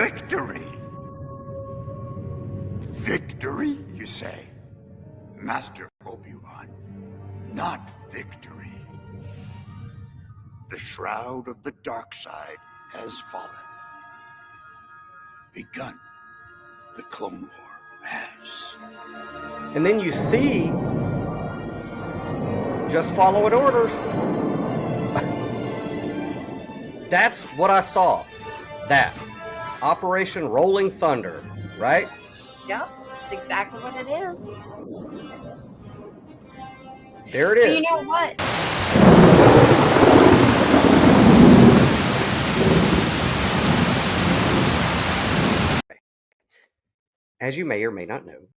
Victory! Victory, you say? Master Obi-Wan, not victory. The shroud of the dark side has fallen. Begun. The Clone War has. And then you see, just following orders. That's what I saw. That. Operation Rolling Thunder, right? Yep, that's exactly what it is. There it is. But you know what? As you may or may not know,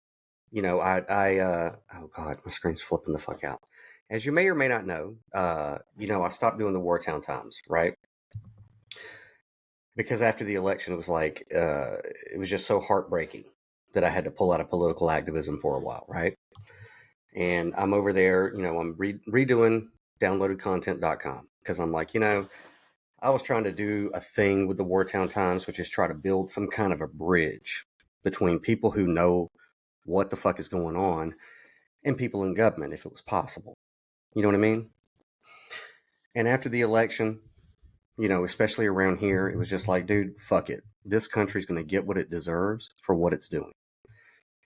oh God, my screen's flipping the fuck out. As you may or may not know, I stopped doing the Wartown Times, right? Because after the election, it was like, it was just so heartbreaking that I had to pull out of political activism for a while, right? And I'm over there, I'm redoing downloadedcontent.com because I'm like, I was trying to do a thing with the Wartown Times, which is try to build some kind of a bridge between people who know what the fuck is going on and people in government, if it was possible. You know what I mean? And after the election, especially around here, it was just like, dude, fuck it. This country's going to get what it deserves for what it's doing.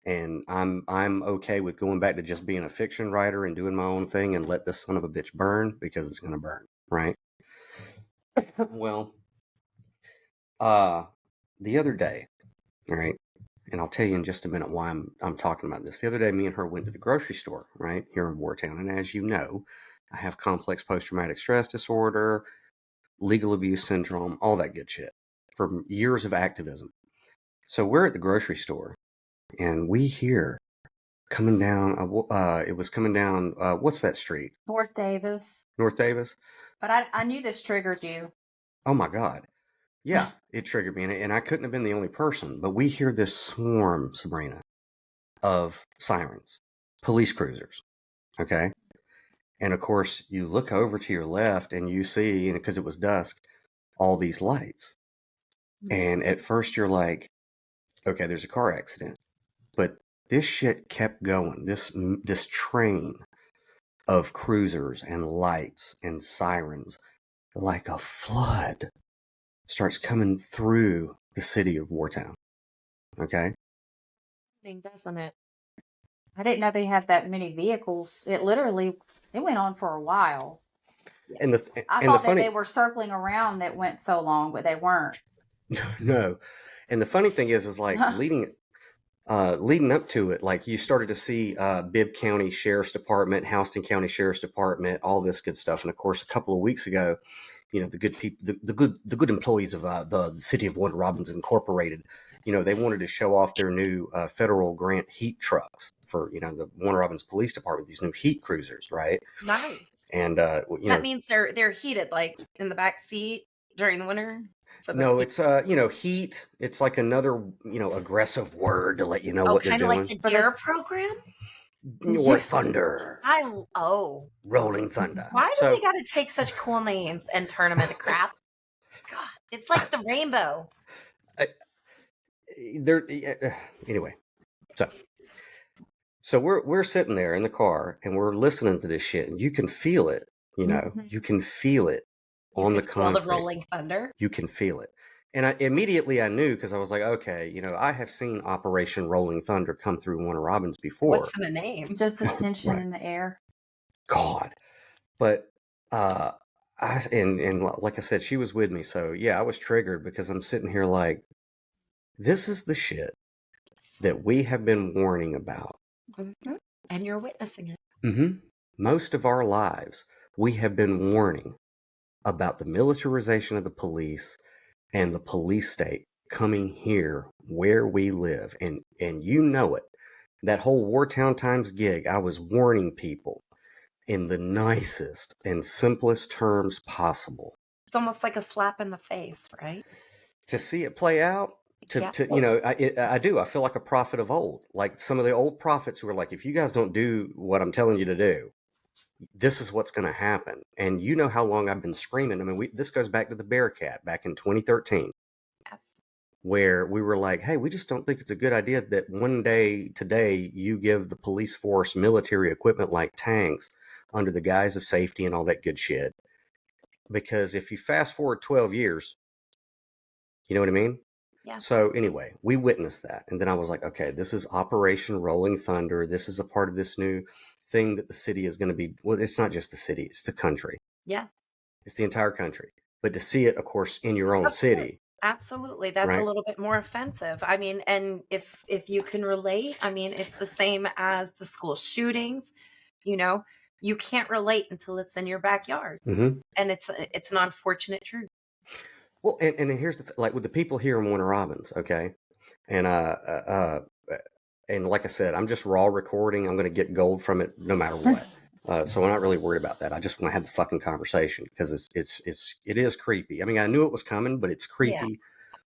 And I'm okay with going back to just being a fiction writer and doing my own thing and let this son of a bitch burn because it's going to burn, right? Well, the other day, all right, and I'll tell you in just a minute why I'm talking about this. The other day, me and her went to the grocery store, right, here in Wartown. And as you know, I have complex post-traumatic stress disorder, legal abuse syndrome, all that good shit from years of activism. So we're at the grocery store and we hear coming down, it was coming down, what's that street? North Davis. North Davis? But I knew this triggered you. Oh my God. Yeah, it triggered me. And I couldn't have been the only person, but we hear this swarm, Sabrina, of sirens, police cruisers. Okay. And of course, you look over to your left and you see, and because it was dusk, all these lights. And at first you're like, okay, there's a car accident. But this shit kept going. This train of cruisers and lights and sirens, like a flood, starts coming through the city of Wartown. Okay? Doesn't it? I didn't know they had that many vehicles. It went on for a while. And I thought that they were circling around that went so long, but they weren't. No. And the funny thing is like leading up to it, like you started to see Bibb County Sheriff's Department, Houston County Sheriff's Department, all this good stuff. And of course, a couple of weeks ago, the good people, the good employees of the City of Warner Robins Incorporated, they wanted to show off their new federal grant heat trucks for the Warner Robins Police Department, these new heat cruisers, right? Nice. And that means they're heated, like in the back seat during the winter. No, it's heat. It's like another aggressive word to let you know what they're doing. Kind of like the DARE program. Or thunder. Rolling thunder. Why do they got to take such cool names and turn them into crap? God, it's like the rainbow. Anyway, so we're sitting there in the car and we're listening to this shit, and you can feel it. You can feel it on the concrete. The rolling thunder. You can feel it. And I knew, because I was like, okay, I have seen Operation Rolling Thunder come through Warner Robins before. What's in the name? Just the tension right. in the air. God. But, and like I said, she was with me. So yeah, I was triggered because I'm sitting here like, this is the shit that we have been warning about. Mm-hmm. And you're witnessing it. Mm-hmm. Most of our lives, we have been warning about the militarization of the police and the police state coming here where we live. And it. That whole Wartown Times gig, I was warning people in the nicest and simplest terms possible. It's almost like a slap in the face, right? To see it play out, I do. I feel like a prophet of old. Like some of the old prophets who were like, if you guys don't do what I'm telling you to do, this is what's going to happen. And you know how long I've been screaming. I mean, this goes back to the Bearcat back in 2013. Yes. where we were like, hey, we just don't think it's a good idea that one day today you give the police force military equipment like tanks under the guise of safety and all that good shit. Because if you fast forward 12 years, you know what I mean? Yeah. So anyway, we witnessed that. And then I was like, okay, this is Operation Rolling Thunder. This is a part of this new thing that the city is going to be. Well, it's not just the city, it's the country. Yeah. It's the entire country. But to see it, of course, in your own city. Absolutely. That's right? a little bit more offensive. I mean, and if you can relate, I mean, it's the same as the school shootings. You know, you can't relate until it's in your backyard. Mm-hmm. And it's an unfortunate truth. Well, and here's the like with the people here in Warner Robins, okay? And and like I said, I'm just raw recording. I'm going to get gold from it no matter what. So I'm not really worried about that. I just want to have the fucking conversation because it is creepy. I mean, I knew it was coming, but it's creepy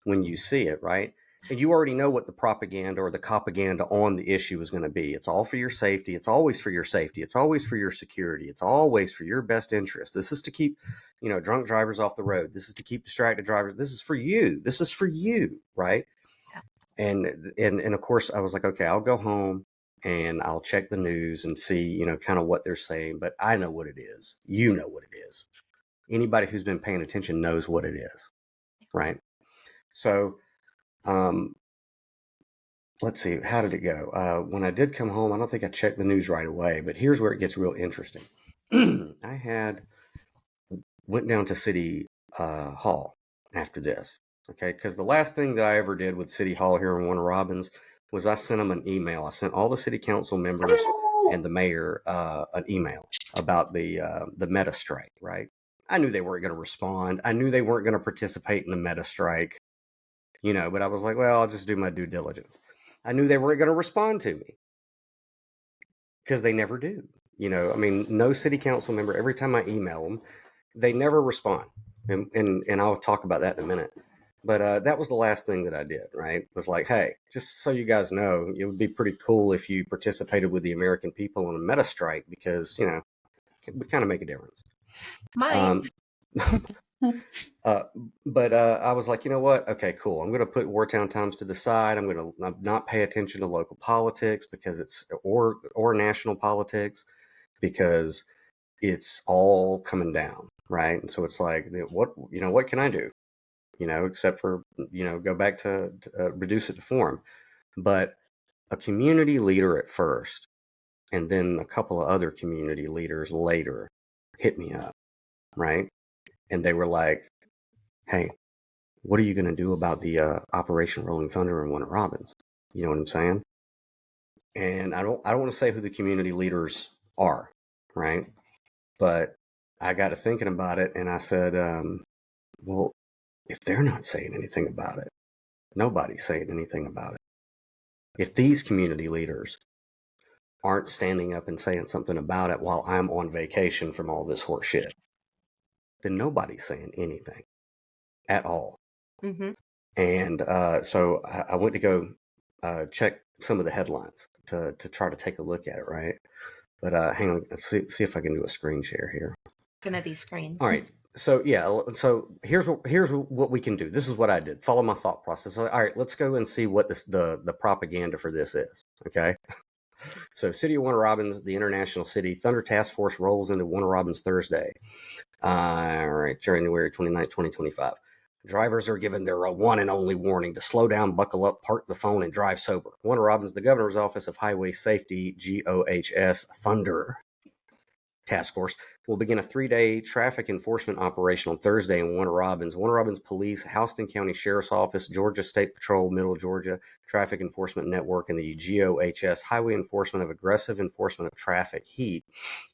when you see it, right? And you already know what the propaganda or the propaganda on the issue is going to be. It's all for your safety. It's always for your safety. It's always for your security. It's always for your best interest. This is to keep, drunk drivers off the road. This is to keep distracted drivers. This is for you. This is for you, right? And of course, I was like, okay, I'll go home and I'll check the news and see, kind of what they're saying. But I know what it is. You know what it is. Anybody who's been paying attention knows what it is, right? So, let's see, how did it go? When I did come home, I don't think I checked the news right away, but here's where it gets real interesting. I went down to City Hall after this, okay? Because the last thing that I ever did with City Hall here in Warner Robins was I sent them an email. I sent all the city council members and the mayor an email about the meta strike, right? I knew they weren't going to respond. I knew they weren't going to participate in the meta strike, but I was like, well, I'll just do my due diligence. I knew they weren't going to respond to me because they never do. I mean, no city council member, every time I email them, they never respond. And I'll talk about that in a minute. But that was the last thing that I did, right? It was like, hey, just so you guys know, it would be pretty cool if you participated with the American people on a meta strike because, it would kind of make a difference. But I was like, you know what? Okay, cool. I'm going to put Wartown Times to the side. I'm going to not pay attention to local politics because or national politics because it's all coming down, right? And so it's like, what can I do? Except for, go back to reduce it to form. But a community leader at first, and then a couple of other community leaders later hit me up, right? And they were like, hey, what are you going to do about the Operation Rolling Thunder in Warner Robins? You know what I'm saying? And I don't want to say who the community leaders are, right? But I got to thinking about it, and I said, well, if they're not saying anything about it, nobody's saying anything about it. If these community leaders aren't standing up and saying something about it while I'm on vacation from all this horse shit, then nobody's saying anything at all. Mm-hmm. And so I went to go check some of the headlines to try to take a look at it, right? But hang on, let's see if I can do a screen share here. Infinity screen. All right. So so here's what we can do. This is what I did. Follow my thought process. So, all right, let's go and see what the propaganda for this is. Okay. So City of Warner Robins, the international city, Thunder Task Force rolls into Warner Robins Thursday. All right, January 29th, 2025. Drivers are given their one and only warning to slow down, buckle up, park the phone, and drive sober. Warner Robins, the Governor's Office of Highway Safety, GOHS, Thunder Task Force, will begin a 3-day traffic enforcement operation on Thursday in Warner Robins. Warner Robins Police, Houston County Sheriff's Office, Georgia State Patrol, Middle Georgia Traffic Enforcement Network, and the GOHS Highway Enforcement of Aggressive Enforcement of Traffic HEAT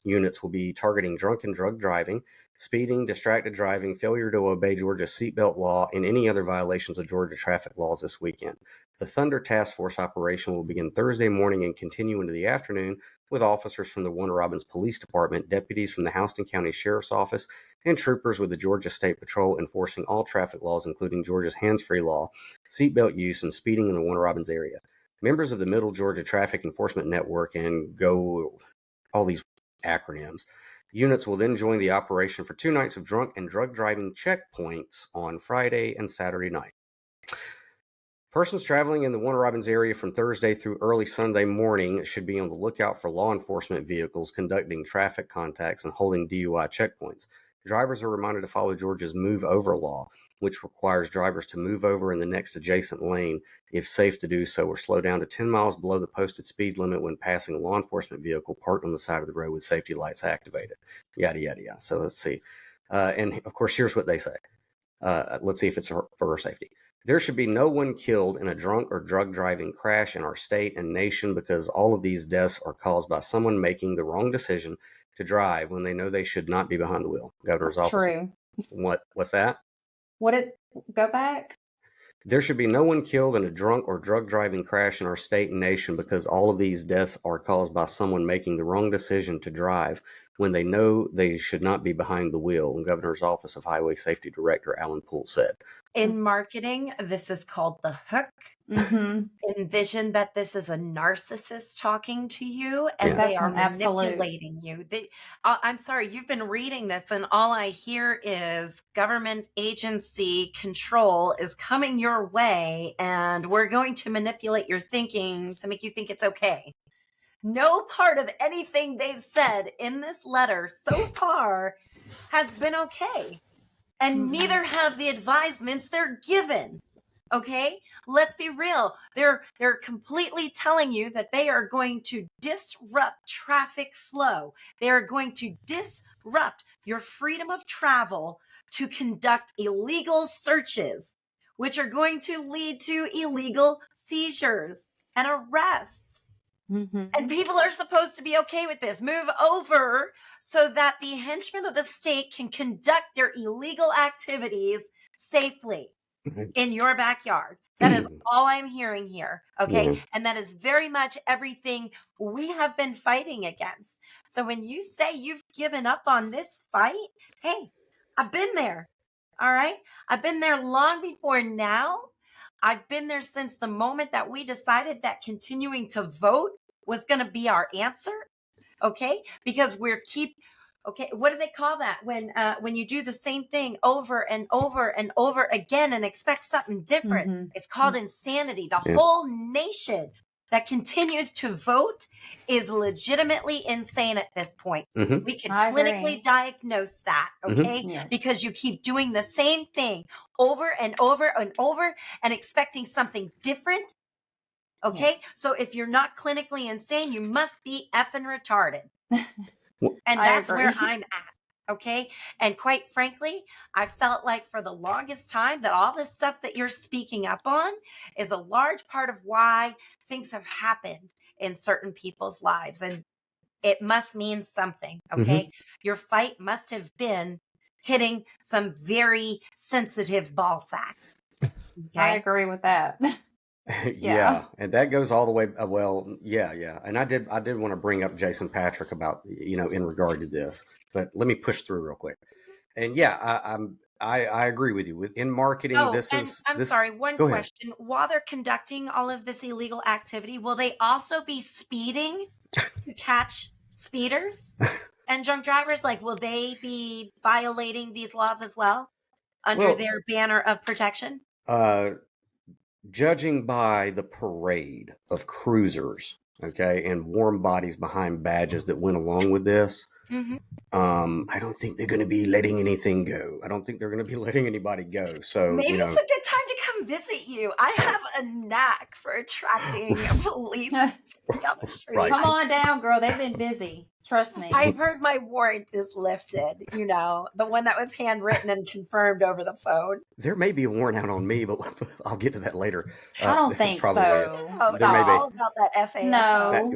units will be targeting drunk and drug driving, speeding, distracted driving, failure to obey Georgia seatbelt law, and any other violations of Georgia traffic laws this weekend. The Thunder Task Force operation will begin Thursday morning and continue into the afternoon with officers from the Warner Robins Police Department, deputies from the Houston County Sheriff's Office, and troopers with the Georgia State Patrol enforcing all traffic laws, including Georgia's hands-free law, seatbelt use, and speeding in the Warner Robins area. Members of the Middle Georgia Traffic Enforcement Network and all these acronyms. Units will then join the operation for 2 nights of drunk and drug driving checkpoints on Friday and Saturday night. Persons traveling in the Warner Robins area from Thursday through early Sunday morning should be on the lookout for law enforcement vehicles conducting traffic contacts and holding DUI checkpoints. Drivers are reminded to follow Georgia's move over law, which requires drivers to move over in the next adjacent lane if safe to do so, or slow down to 10 miles below the posted speed limit when passing a law enforcement vehicle parked on the side of the road with safety lights activated. Yada, yada, yada. So let's see. And of course, here's what they say. Let's see if it's for our safety. There should be no one killed in a drunk or drug driving crash in our state and nation because all of these deaths are caused by someone making the wrong decision to drive when they know they should not be behind the wheel. Governor's office. True. What's that? Go back? There should be no one killed in a drunk or drug driving crash in our state and nation because all of these deaths are caused by someone making the wrong decision to drive when they know they should not be behind the wheel. And Governor's Office of Highway Safety Director Alan Poole said. In marketing, this is called the hook. Mm-hmm. Envision that this is a narcissist talking to you and Yeah. they are That's an absolute- manipulating you. I'm sorry, you've been reading this and all I hear is government agency control is coming your way and we're going to manipulate your thinking to make you think it's okay. No part of anything they've said in this letter so far has been okay. And neither have the advisements they're given. Okay, let's be real. They're completely telling you that they are going to disrupt traffic flow. They are going to disrupt your freedom of travel to conduct illegal searches, which are going to lead to illegal seizures and arrests. Mm-hmm. And people are supposed to be okay with this. Move over so that the henchmen of the state can conduct their illegal activities safely in your backyard. That is all I'm hearing here. Okay. Yeah. And that is very much everything we have been fighting against. So when you say you've given up on this fight, hey, I've been there. All right. I've been there long before now. I've been there since the moment that we decided that continuing to vote was going to be our answer. Okay. Because okay, what do they call that when you do the same thing over and over and over again and expect something different? Mm-hmm. It's called insanity. The Yeah. whole nation that continues to vote is legitimately insane at this point. Mhm. We can I agree. clinically diagnose that, okay? Yes. Because you keep doing the same thing over and over and over and expecting something different. Okay, Yes. so if you're not clinically insane, you must be effing retarded. Well, And I that's agree. where I'm at. Okay. And quite frankly, I felt like for the longest time that all this stuff that you're speaking up on is a large part of why things have happened in certain people's lives. And it must mean something. Okay. Your fight must have been hitting some very sensitive ball sacks. I Okay. agree with that. Yeah, and that goes all the way. Yeah, and I did want to bring up Jason Patrick about in regard to this, but let me push through real quick. And yeah, I agree with you. In marketing, Oh, this and is. I'm this, sorry, one go ahead. question. While they're conducting all of this illegal activity, will they also be speeding to catch speeders and drunk drivers? Like, will they be violating these laws as well under Well- their banner of protection? Judging by the parade of cruisers, okay, and warm bodies behind badges that went along with this, Mhm. I don't think they're going to be letting anything go. I don't think they're going to be letting anybody go. So Maybe it's a good time to come visit you. I have a knack for attracting police down the street. Right. Come on down, girl. They've been busy. Trust me. I heard my warrant is lifted, the one that was handwritten and confirmed over the phone. there may be a warrant out on me, but I'll get to that later. I don't think probably so. Oh, There may be. all about that FAA. No.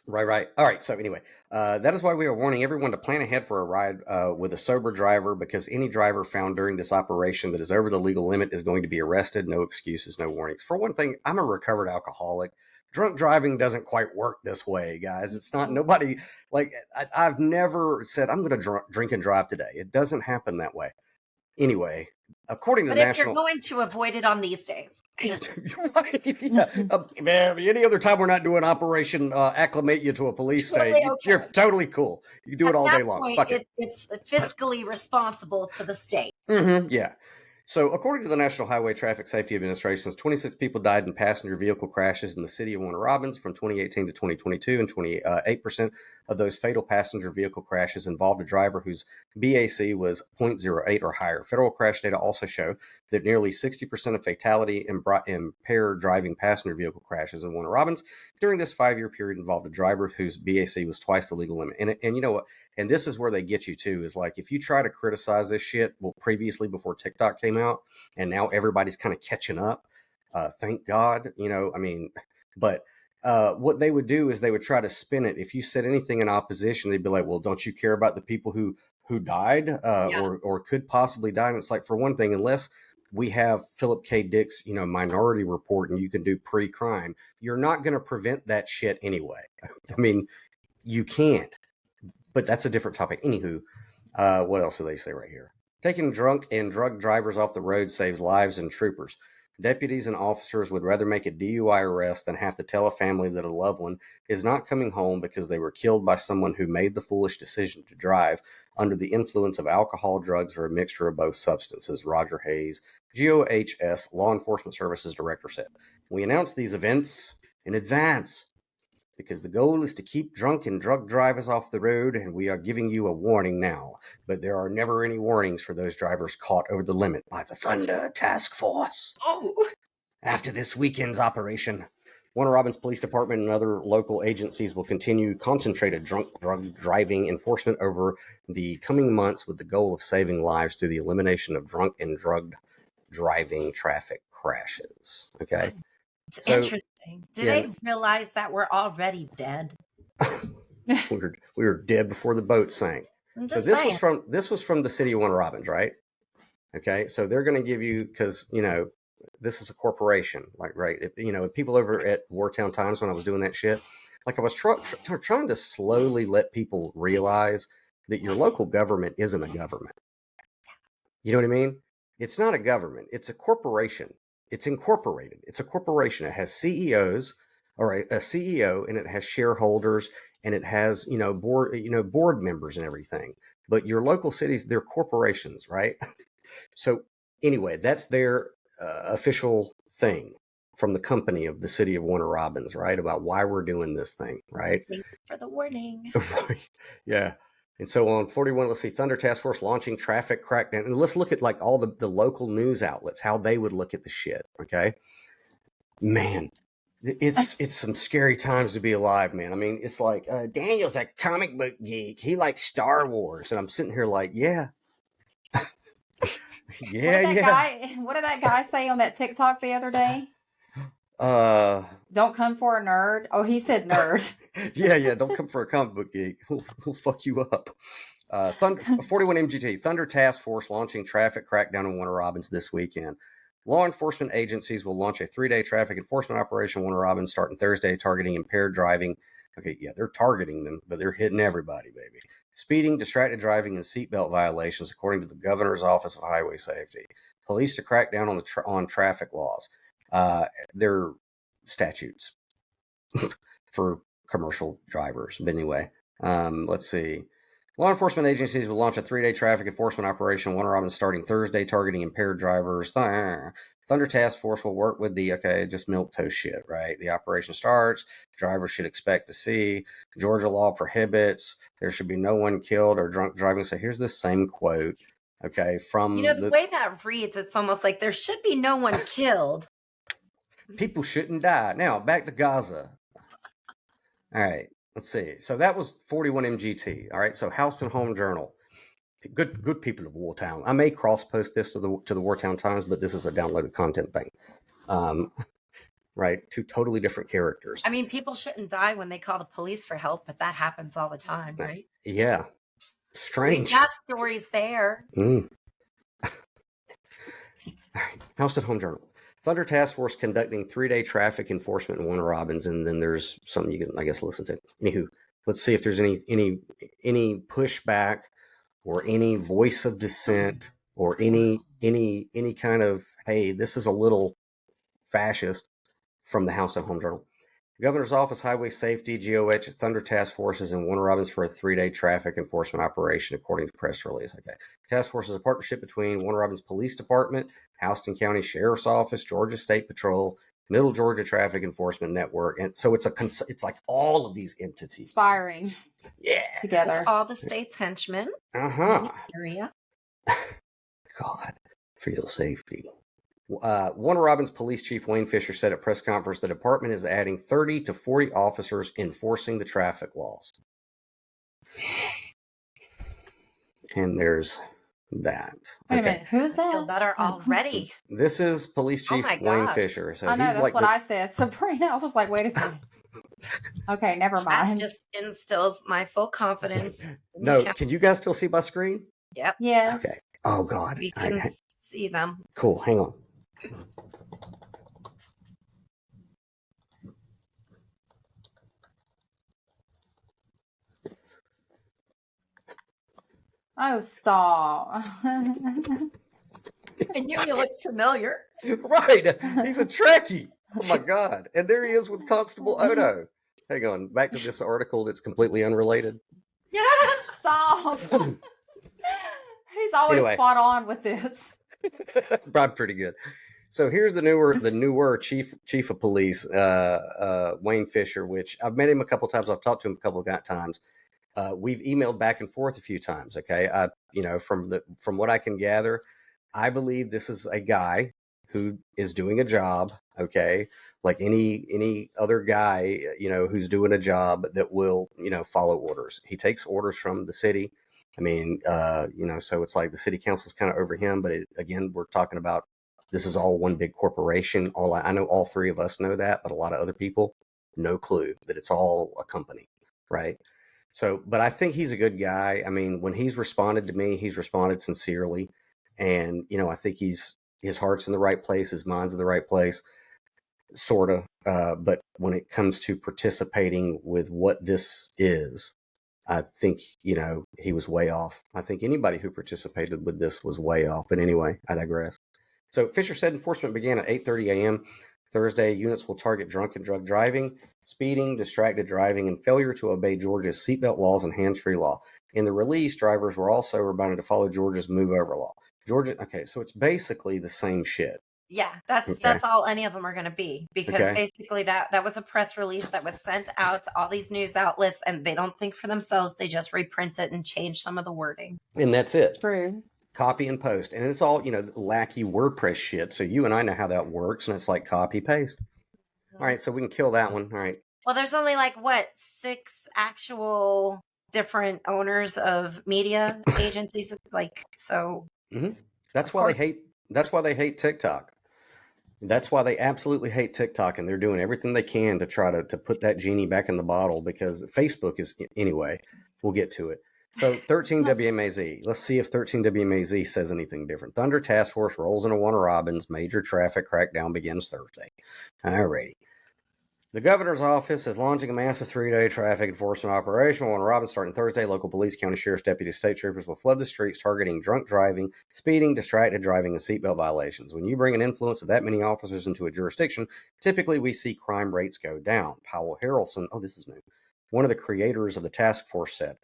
Right. All right. So anyway, that is why we are warning everyone to plan ahead for a ride with a sober driver, because any driver found during this operation that is over the legal limit is going to be arrested. No excuses, no warnings. For one thing, I'm a recovered alcoholic. Drunk driving doesn't quite work this way, guys. It's not nobody like I've never said I'm going to drink and drive today. It doesn't happen that way. Anyway, according to But the if national. you're going to avoid it on these days, Right. Yeah. Man, any other time we're not doing Operation Acclimate you to a police Totally state, okay. you're totally cool. You can do it at all that day long. point, Fuck it. it's fiscally responsible to the state. Yeah. So, according to the National Highway Traffic Safety Administration, 26 people died in passenger vehicle crashes in the city of Warner Robins from 2018 to 2022, and 28% of those fatal passenger vehicle crashes involved a driver whose BAC was 0.08 or higher. Federal crash data also show that nearly 60% of fatality impaired driving passenger vehicle crashes in Warner Robins during this 5-year period involved a driver whose BAC was twice the legal limit. And you know what? And this is where they get you too, is like if you try to criticize this shit, well, previously before TikTok came out, and now everybody's kind of catching up. Thank God, but what they would do is they would try to spin it. If you said anything in opposition, they'd be like, well, don't you care about the people who died or could possibly die? And it's like, for one thing, unless we have Philip K. Dick's, Minority Report and you can do pre-crime, you're not going to prevent that shit anyway. I mean, you can't. But that's a different topic. Anywho, what else do they say right here? Taking drunk and drug drivers off the road saves lives and troopers. Deputies and officers would rather make a DUI arrest than have to tell a family that a loved one is not coming home because they were killed by someone who made the foolish decision to drive under the influence of alcohol, drugs, or a mixture of both substances, Roger Hayes, GOHS Law Enforcement Services Director said. We announced these events in advance because the goal is to keep drunk and drug drivers off the road, and we are giving you a warning now. But there are never any warnings for those drivers caught over the limit by the Thunder Task Force. Oh. After this weekend's operation, Warner Robins Police Department and other local agencies will continue concentrated drunk drug driving enforcement over the coming months with the goal of saving lives through the elimination of drunk and drugged driving traffic crashes. Okay. It's interesting. Did they realize that we're already dead? we were dead before the boat sank. So this was from the city of Warner Robins, right? Okay, so they're going to give you, because this is a corporation, like, right? If people over at Wartown Times, when I was doing that shit, like I was trying to slowly let people realize that your local government isn't a government. You know what I mean? It's not a government. It's a corporation. It's incorporated. It's a corporation. It has CEOs or a CEO, and it has shareholders, and it has, board members and everything. But your local cities, they're corporations, right? So anyway, that's their official thing from the company of the city of Warner Robins, right? About why we're doing this thing, right? Thank you for the warning. Right. Yeah. And so on 41, let's see, Thunder Task Force launching traffic crackdown. And let's look at like all the local news outlets, how they would look at the shit. Okay. Man, it's some scary times to be alive, man. I mean, it's like Daniel's a comic book geek. He likes Star Wars. And I'm sitting here like, yeah. What did that guy say on that TikTok the other day? Don't come for a nerd. Oh, he said nerd. yeah. Don't come for a comic book geek. We'll fuck you up. 41 MGT, Thunder Task Force launching traffic crackdown in Warner Robins this weekend. Law enforcement agencies will launch a 3-day traffic enforcement operation in Warner Robins starting Thursday, targeting impaired driving. Okay, yeah, they're targeting them, but they're hitting everybody, baby. Speeding, distracted driving, and seatbelt violations, according to the Governor's Office of Highway Safety. Police to crack down on traffic laws. They're statutes for commercial drivers. But anyway, let's see. Law enforcement agencies will launch a 3-day traffic enforcement operation in Warner Robins starting Thursday, targeting impaired drivers. Thunder Task Force will work with just milquetoast shit, right? The operation starts. Drivers should expect to see. Georgia law prohibits. There should be no one killed or drunk driving. So here's the same quote, okay, from the way that reads, it's almost like there should be no one killed. People shouldn't die. Now, back to Gaza. All right. Let's see. So that was 41 MGT. All right. So Houston Home Journal. Good people of Wartown. I may cross post this to the Wartown Times, but this is a downloaded content thing. Right. Two totally different characters. I mean, people shouldn't die when they call the police for help, but that happens all the time, right? Yeah. Strange. That story's there. All right. Houston Home Journal. Thunder Task Force conducting 3-day traffic enforcement in Warner Robins, and then there's something you can, I guess, listen to. Anywho, let's see if there's any pushback or any voice of dissent or any kind of, hey, this is a little fascist from the House and Home Journal. Governor's Office, Highway Safety, GOH, Thunder Task Forces, and Warner Robins for a 3-day traffic enforcement operation, according to press release. Okay. Task Force is a partnership between Warner Robins Police Department, Houston County Sheriff's Office, Georgia State Patrol, Middle Georgia Traffic Enforcement Network, and so it's like all of these entities Inspiring together. It's all the state's henchmen in Uh-huh. the area. God, for your safety. Warner Robins Police Chief Wayne Fisher said at press conference the department is adding 30 to 40 officers enforcing the traffic laws. And there's that. Wait a minute, who's I feel that? better already. This is Police Chief my Wayne gosh. Fisher. So I know, he's that's like what I said. Sabrina, I was like, wait a minute. Okay, never That mind. just instills my full confidence. No, can you guys still see my screen? Yep, Yes. Okay. Oh God. we All can right. see them. Cool. Hang on. Oh, stop. I knew you looked familiar. Right. He's a Trekkie. Oh my God. And there he is with Constable Odo. Hang on. Back to this article that's completely unrelated. Yeah. Stop. He's always Anyway. spot on with this. I'm pretty good. So here's the newer chief of police, Wayne Fisher, which I've met him a couple times. I've talked to him a couple of times. We've emailed back and forth a few times. Okay. From what I can gather, I believe this is a guy who is doing a job. Okay. Like any other guy, who's doing a job that will, follow orders. He takes orders from the city. I mean, so it's like the city council's kind of over him, but again, we're talking about, this is all one big corporation. I know all three of us know that, but a lot of other people, no clue that it's all a company. Right. So, but I think he's a good guy. I mean, when he's responded to me, he's responded sincerely. And, I think his heart's in the right place. His mind's in the right place, sort of. But when it comes to participating with what this is, I think, he was way off. I think anybody who participated with this was way off. But anyway, I digress. So Fisher said enforcement began at 8:30 a.m. Thursday. Units will target drunk and drug driving, speeding, distracted driving, and failure to obey Georgia's seatbelt laws and hands-free law. In the release, drivers were also reminded to follow Georgia's move-over law. Okay, so it's basically the same shit. Yeah, that's all any of them are going to be, because basically that was a press release that was sent out to all these news outlets, and they don't think for themselves. They just reprint it and change some of the wording. And that's it. True. Copy and post. And it's all, lackey WordPress shit. So you and I know how that works, and it's like copy, paste. All right, so we can kill that one. All right. Well, there's only 6 actual different owners of media agencies, so. Mm-hmm. That's why they hate TikTok. That's why they absolutely hate TikTok, and they're doing everything they can to try to put that genie back in the bottle, because Facebook is, anyway, we'll get to it. So 13 WMAZ. Let's see if 13 WMAZ says anything different. Thunder Task Force rolls into Warner Robins. Major traffic crackdown begins Thursday. Alrighty. The governor's office is launching a massive 3-day traffic enforcement operation. Warner Robins starting Thursday. Local police, county sheriff's deputies, state troopers will flood the streets targeting drunk driving, speeding, distracted driving, and seatbelt violations. When you bring an influence of that many officers into a jurisdiction, typically we see crime rates go down. Powell Harrelson, this is new, one of the creators of the task force, said,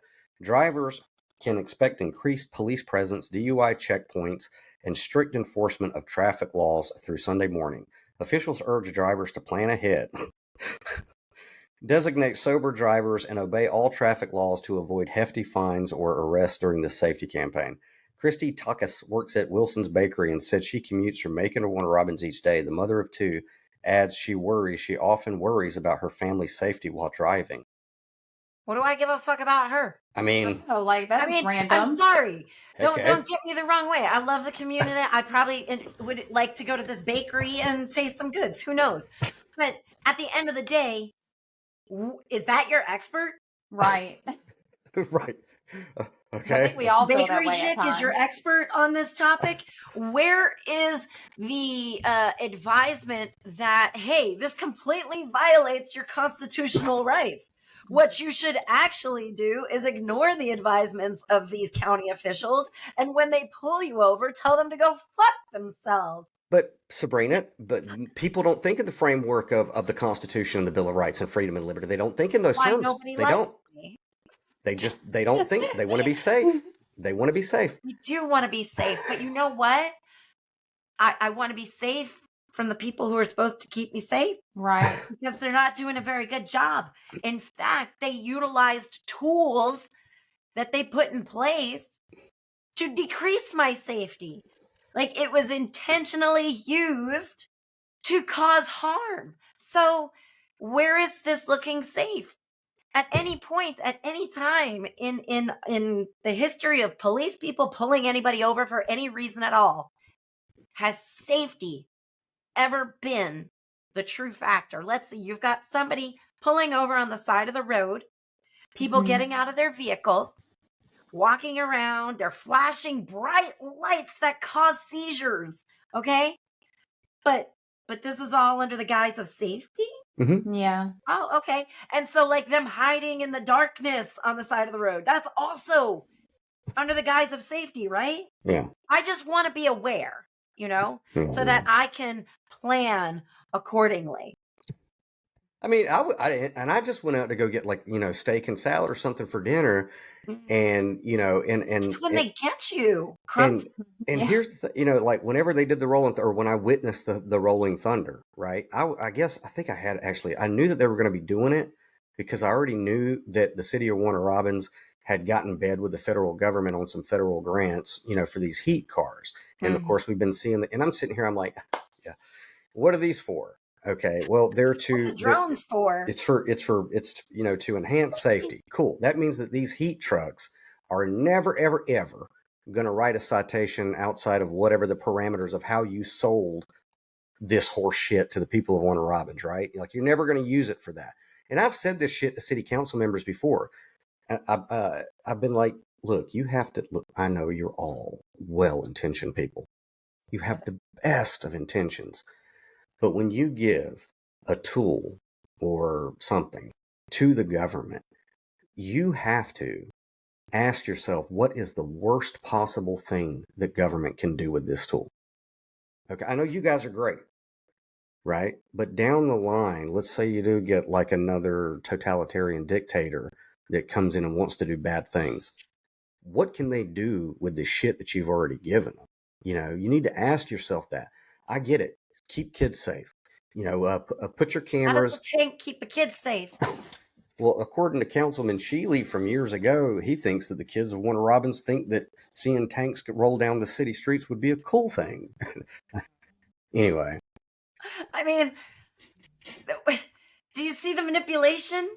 drivers can expect increased police presence, DUI checkpoints, and strict enforcement of traffic laws through Sunday morning. Officials urge drivers to plan ahead, designate sober drivers, and obey all traffic laws to avoid hefty fines or arrests during the safety campaign. Christy Tuckus works at Wilson's Bakery and said she commutes from Macon to Warner Robins each day. The mother of 2 adds she often worries about her family's safety while driving. What do I give a fuck about her? I mean, that's random. I'm sorry. Okay. Don't get me the wrong way. I love the community. I probably would like to go to this bakery and taste some goods. Who knows? But at the end of the day, is that your expert? Right. Right. Okay. I think we all feel that Bakery way at chick is your times. expert on this topic. Where is the advisement that, hey, this completely violates your constitutional rights? What you should actually do is ignore the advisements of these county officials, and when they pull you over, tell them to go fuck themselves. But Sabrina, people don't think in the framework of the Constitution and the Bill of Rights and freedom and liberty. They don't think in those Why terms. nobody They likes don't. me. They don't think. They want to be safe. They want to be safe. We do want to be safe, but you know what? I want to be safe from the people who are supposed to keep me safe. Right. Because they're not doing a very good job. In fact, they utilized tools that they put in place to decrease my safety. Like it was intentionally used to cause harm. So where is this looking safe? At any point, at any time in the history of police people pulling anybody over for any reason at all, has safety ever been the true factor? Let's see, you've got somebody pulling over on the side of the road, people getting out of their vehicles, walking around, they're flashing bright lights that cause seizures, okay? But this is all under the guise of safety? Mm-hmm. Yeah. Oh, okay. And so like them hiding in the darkness on the side of the road, that's also under the guise of safety, right? Yeah. I just want to be aware, so that I can plan accordingly. I mean, I just went out to go get steak and salad or something for dinner, and It's when they get you. And here's the like whenever they did the rolling or when I witnessed the rolling thunder, right? I guess I think I knew that they were going to be doing it because I already knew that the city of Warner Robins had gotten in bed with the federal government on some federal grants, for these heat cars. And of course we've been seeing and I'm sitting here, I'm like, yeah, what are these for? Okay, well, they're to drones for. It's to enhance safety. Cool. That means that these heat trucks are never, ever, ever going to write a citation outside of whatever the parameters of how you sold this horse shit to the people of Warner Robins, right? Like you're never going to use it for that. And I've said this shit to city council members before. I've been like, look, you have to look. I know you're all well-intentioned people. You have the best of intentions. But when you give a tool or something to the government, you have to ask yourself, what is the worst possible thing that government can do with this tool? Okay, I know you guys are great, right? But down the line, let's say you do get like another totalitarian dictator that comes in and wants to do bad things. What can they do with the shit that you've already given them? You need to ask yourself that. I get it. Keep kids safe. Put your cameras. How does a tank keep a kid safe? Well, according to Councilman Sheely from years ago, he thinks that the kids of Warner Robins think that seeing tanks roll down the city streets would be a cool thing. Anyway. I mean, do you see the manipulation?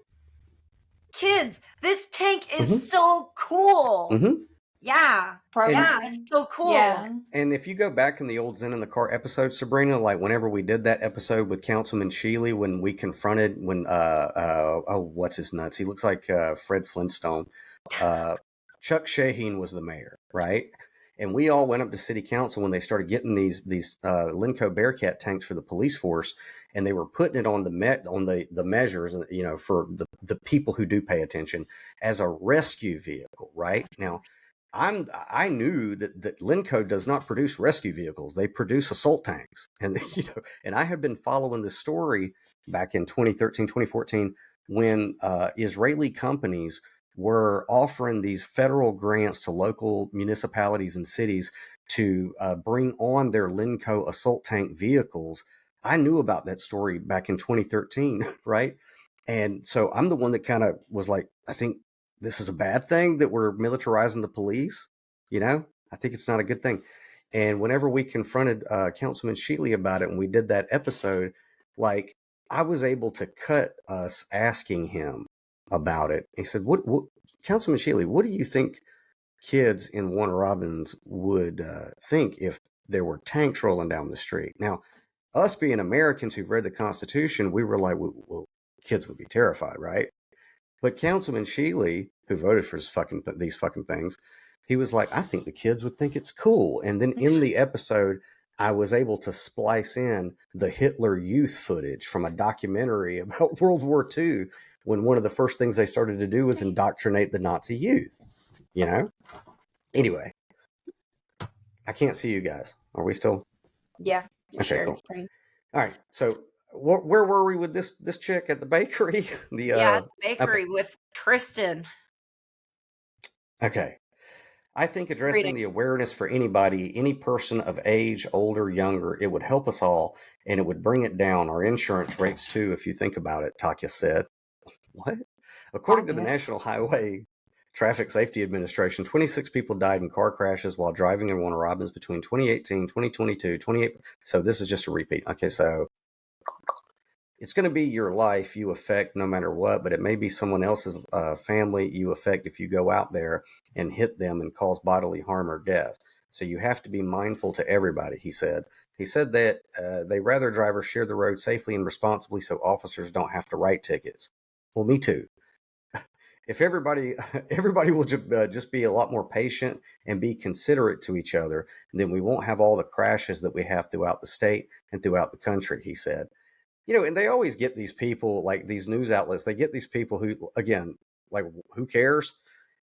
Kids, this tank is so cool. Mm-hmm. Yeah. It's so cool. Yeah. And if you go back in the old Zen in the Car episode, Sabrina, like whenever we did that episode with Councilman Sheely, when we confronted what's his nuts? He looks like Fred Flintstone. Chuck Shaheen was the mayor, right? And we all went up to city council when they started getting these Lenco Bearcat tanks for the police force, and they were putting it on the measures, for the people who do pay attention as a rescue vehicle, right? Now, I knew that Lenco does not produce rescue vehicles; they produce assault tanks, and and I had been following this story back in 2013, 2014 when Israeli companies were offering these federal grants to local municipalities and cities to bring on their Lenco assault tank vehicles. I knew about that story back in 2013, right? And so I'm the one that kind of was like, I think this is a bad thing that we're militarizing the police. I think it's not a good thing. And whenever we confronted Councilman Sheely about it, and we did that episode, like I was able to cut us asking him about it. He said, what Councilman Sheely, what do you think kids in Warner Robins would think if there were tanks rolling down the street? Now, us being Americans who've read the Constitution, we were like, well, kids would be terrified, right? But Councilman Sheely, who voted for these fucking things, he was like, I think the kids would think it's cool. And then in the episode, I was able to splice in the Hitler Youth footage from a documentary about World War II, when one of the first things they started to do was indoctrinate the Nazi youth. Anyway, I can't see you guys. Are we still? Yeah. Your Okay, shared cool. screen. All right. So where were we with this chick at the bakery? Yeah, Okay. bakery with Kristen. Okay. I think addressing Reading. the awareness for anybody, any person of age, older, younger, it would help us all, and it would bring it down. Our insurance rates too, if you think about it, Takya said. What? According to the Obvious. National Highway Traffic Safety Administration, 26 people died in car crashes while driving in Warner Robins between 2018, 2022, 28. So this is just a repeat. Okay, so it's going to be your life you affect no matter what, but it may be someone else's family you affect if you go out there and hit them and cause bodily harm or death. So you have to be mindful to everybody, he said. He said that they rather drivers share the road safely and responsibly so officers don't have to write tickets. Well, me too. If everybody will just be a lot more patient and be considerate to each other, then we won't have all the crashes that we have throughout the state and throughout the country, he said. You know, and they always get these people, like these news outlets, they get these people who, again, like, who cares?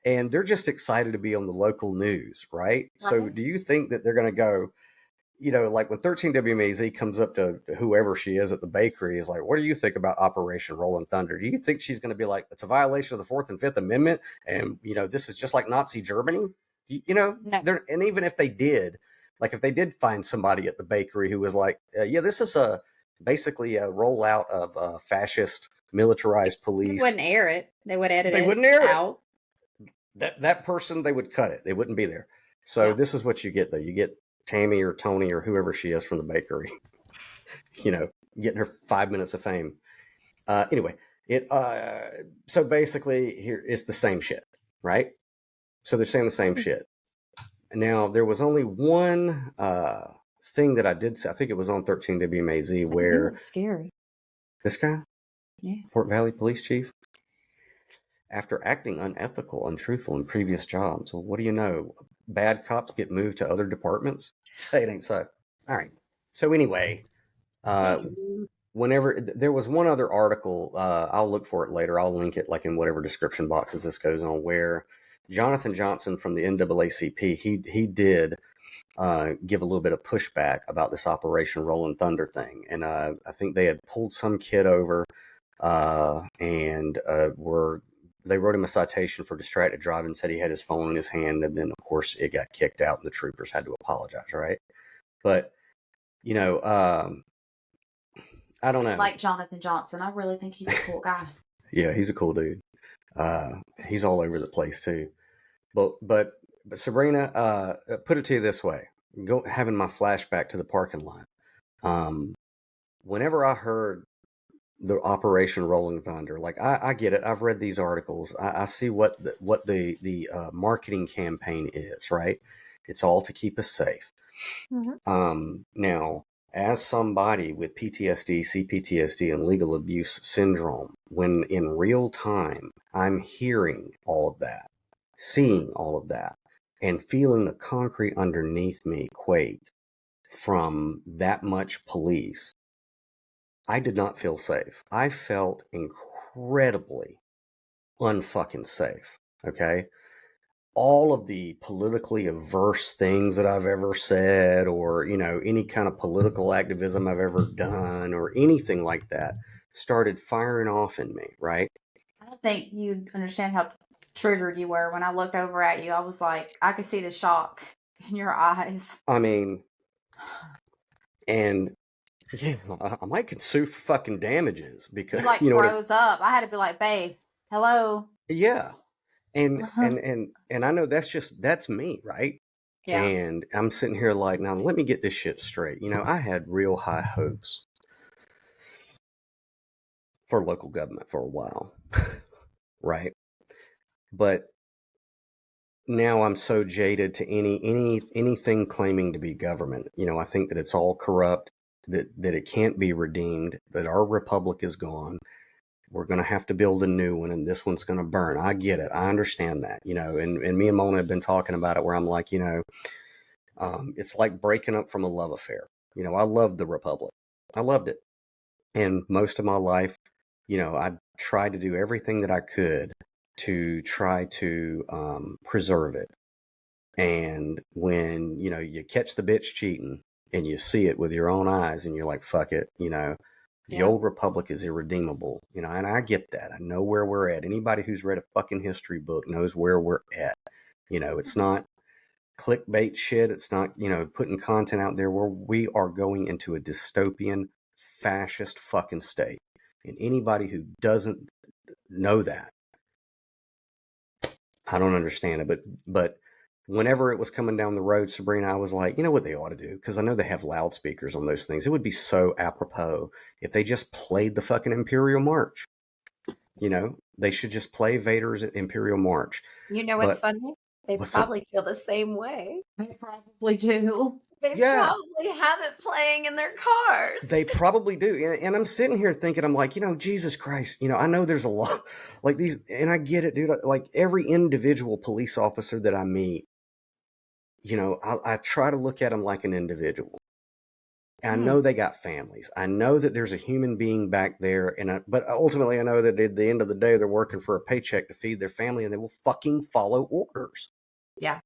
And they're just excited to be on the local news, right? So Right. do you think that they're going to go, you know, like when 13WMAZ comes up to whoever she is at the bakery, is like, what do you think about Operation Rolling Thunder? Do you think she's going to be like, it's a violation of the Fourth and Fifth Amendment? And, you know, this is just like Nazi Germany? You know, No. and even if they did, like if they did find somebody at the bakery who was like, yeah, this is basically a rollout of fascist militarized They police. wouldn't air it. They would edit They it wouldn't air it. out. That person, they would cut it. They wouldn't be there. So Yeah. this is what you get though. You get Tammy or Tony or whoever she is from the bakery, you know, getting her 5 minutes of fame. Anyway, so basically here it's the same shit, right? So they're saying the same shit. Now there was only one thing that I did say, I think it was on 13WMAZ, where Looks scary. this guy, Yeah. Fort Valley Police Chief, after acting unethical, untruthful in previous jobs. Well, what do you know? Bad cops get moved to other departments? Say it ain't so. All right. So anyway, whenever there was one other article, I'll look for it later. I'll link it like in whatever description boxes this goes on, where Jonathan Johnson from the NAACP, he did give a little bit of pushback about this Operation Rolling Thunder thing. And I think they had pulled some kid over and they wrote him a citation for distracted driving, said he had his phone in his hand, and then of course it got kicked out and the troopers had to apologize, right? But you know, I don't know. Like Jonathan Johnson. I really think he's a cool guy. Yeah, he's a cool dude. He's all over the place too. But Sabrina, put it to you this way: having my flashback to the parking lot. Whenever I heard the Operation Rolling Thunder, like I get it. I've read these articles. I see what the marketing campaign is. Right? It's all to keep us safe. Now, as somebody with PTSD, CPTSD, and legal abuse syndrome, when in real time I'm hearing all of that, seeing all of that, and feeling the concrete underneath me quake from that much police, I did not feel safe. I felt incredibly unfucking safe. Okay? All of the politically averse things that I've ever said, or, you know, any kind of political activism I've ever done, or anything like that, started firing off in me, right? I don't think you understand how triggered you were when I looked over at you. I was like, I could see the shock in your eyes. I mean, and yeah, I might could sue for fucking damages because You like you know froze up. I had to be like, babe, hello. yeah. And I know that's me, right? Yeah. And I'm sitting here like, now let me get this shit straight. You know, I had real high hopes for local government for a while, right? But now I'm so jaded to anything claiming to be government. You know, I think that it's all corrupt, that it can't be redeemed, that our republic is gone. We're going to have to build a new one, and this one's going to burn. I get it. I understand that, you know, and me and Mona have been talking about it where I'm like, you know, it's like breaking up from a love affair. You know, I loved the republic. I loved it. And most of my life, you know, I tried to do everything that I could to try to preserve it. And when, you know, you catch the bitch cheating, and you see it with your own eyes and you're like, fuck it, you know, the Yeah. old republic is irredeemable, you know, and I get that. I know where we're at. Anybody who's read a fucking history book knows where we're at. You know, it's not clickbait shit. It's not, you know, putting content out there where we are going into a dystopian fascist fucking state. And anybody who doesn't know that, I don't understand it. But whenever it was coming down the road, Sabrina, I was like, you know what they ought to do? Because I know they have loudspeakers on those things. It would be so apropos if they just played the fucking Imperial March. You know, they should just play Vader's Imperial March. You know what's But funny? They what's probably feel the same way. They probably do. They Yeah. probably have it playing in their cars. They probably do. And I'm sitting here thinking, I'm like, you know, Jesus Christ, you know, I know there's a lot like these, and I get it, dude. Like every individual police officer that I meet, you know, I try to look at them like an individual. And I know they got families. I know that there's a human being back there. But ultimately, I know that at the end of the day, they're working for a paycheck to feed their family, and they will fucking follow orders. Yeah.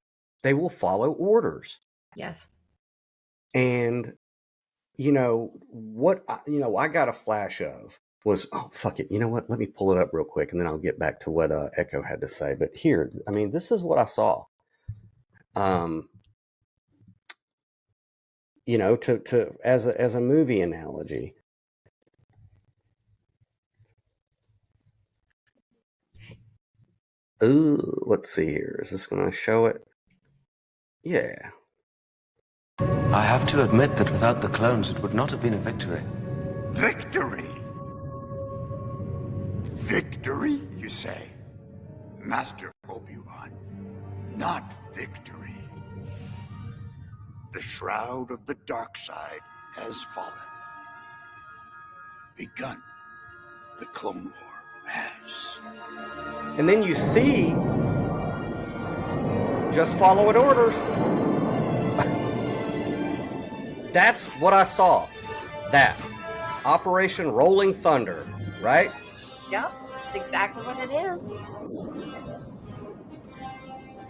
They will follow orders. Yes. And, you know, I got a flash of was, oh, fuck it. You know what? Let me pull it up real quick, and then I'll get back to what Echo had to say. But here, I mean, this is what I saw. You know, as a movie analogy. Ooh, let's see here. Is this going to show it? Yeah. I have to admit that without the clones, it would not have been a victory. Victory! Victory, you say? Master Obi-Wan, not victory. The shroud of the dark side has fallen. Begun. The Clone War has. And then you see, just following orders. That's what I saw. That. Operation Rolling Thunder, right? Yep. That's exactly what it is.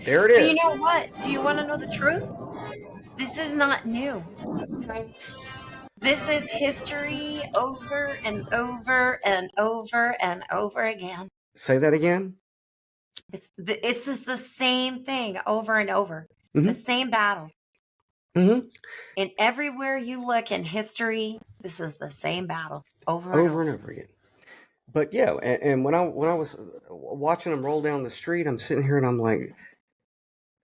There it is. But you know what? Do you want to know the truth? This is not new. This is history over and over and over and over again. Say that again? It's just the same thing over and over. The same battle. Mm-hmm. And everywhere you look in history, this is the same battle over and over again. But yeah, and when I was watching them roll down the street, I'm sitting here and I'm like,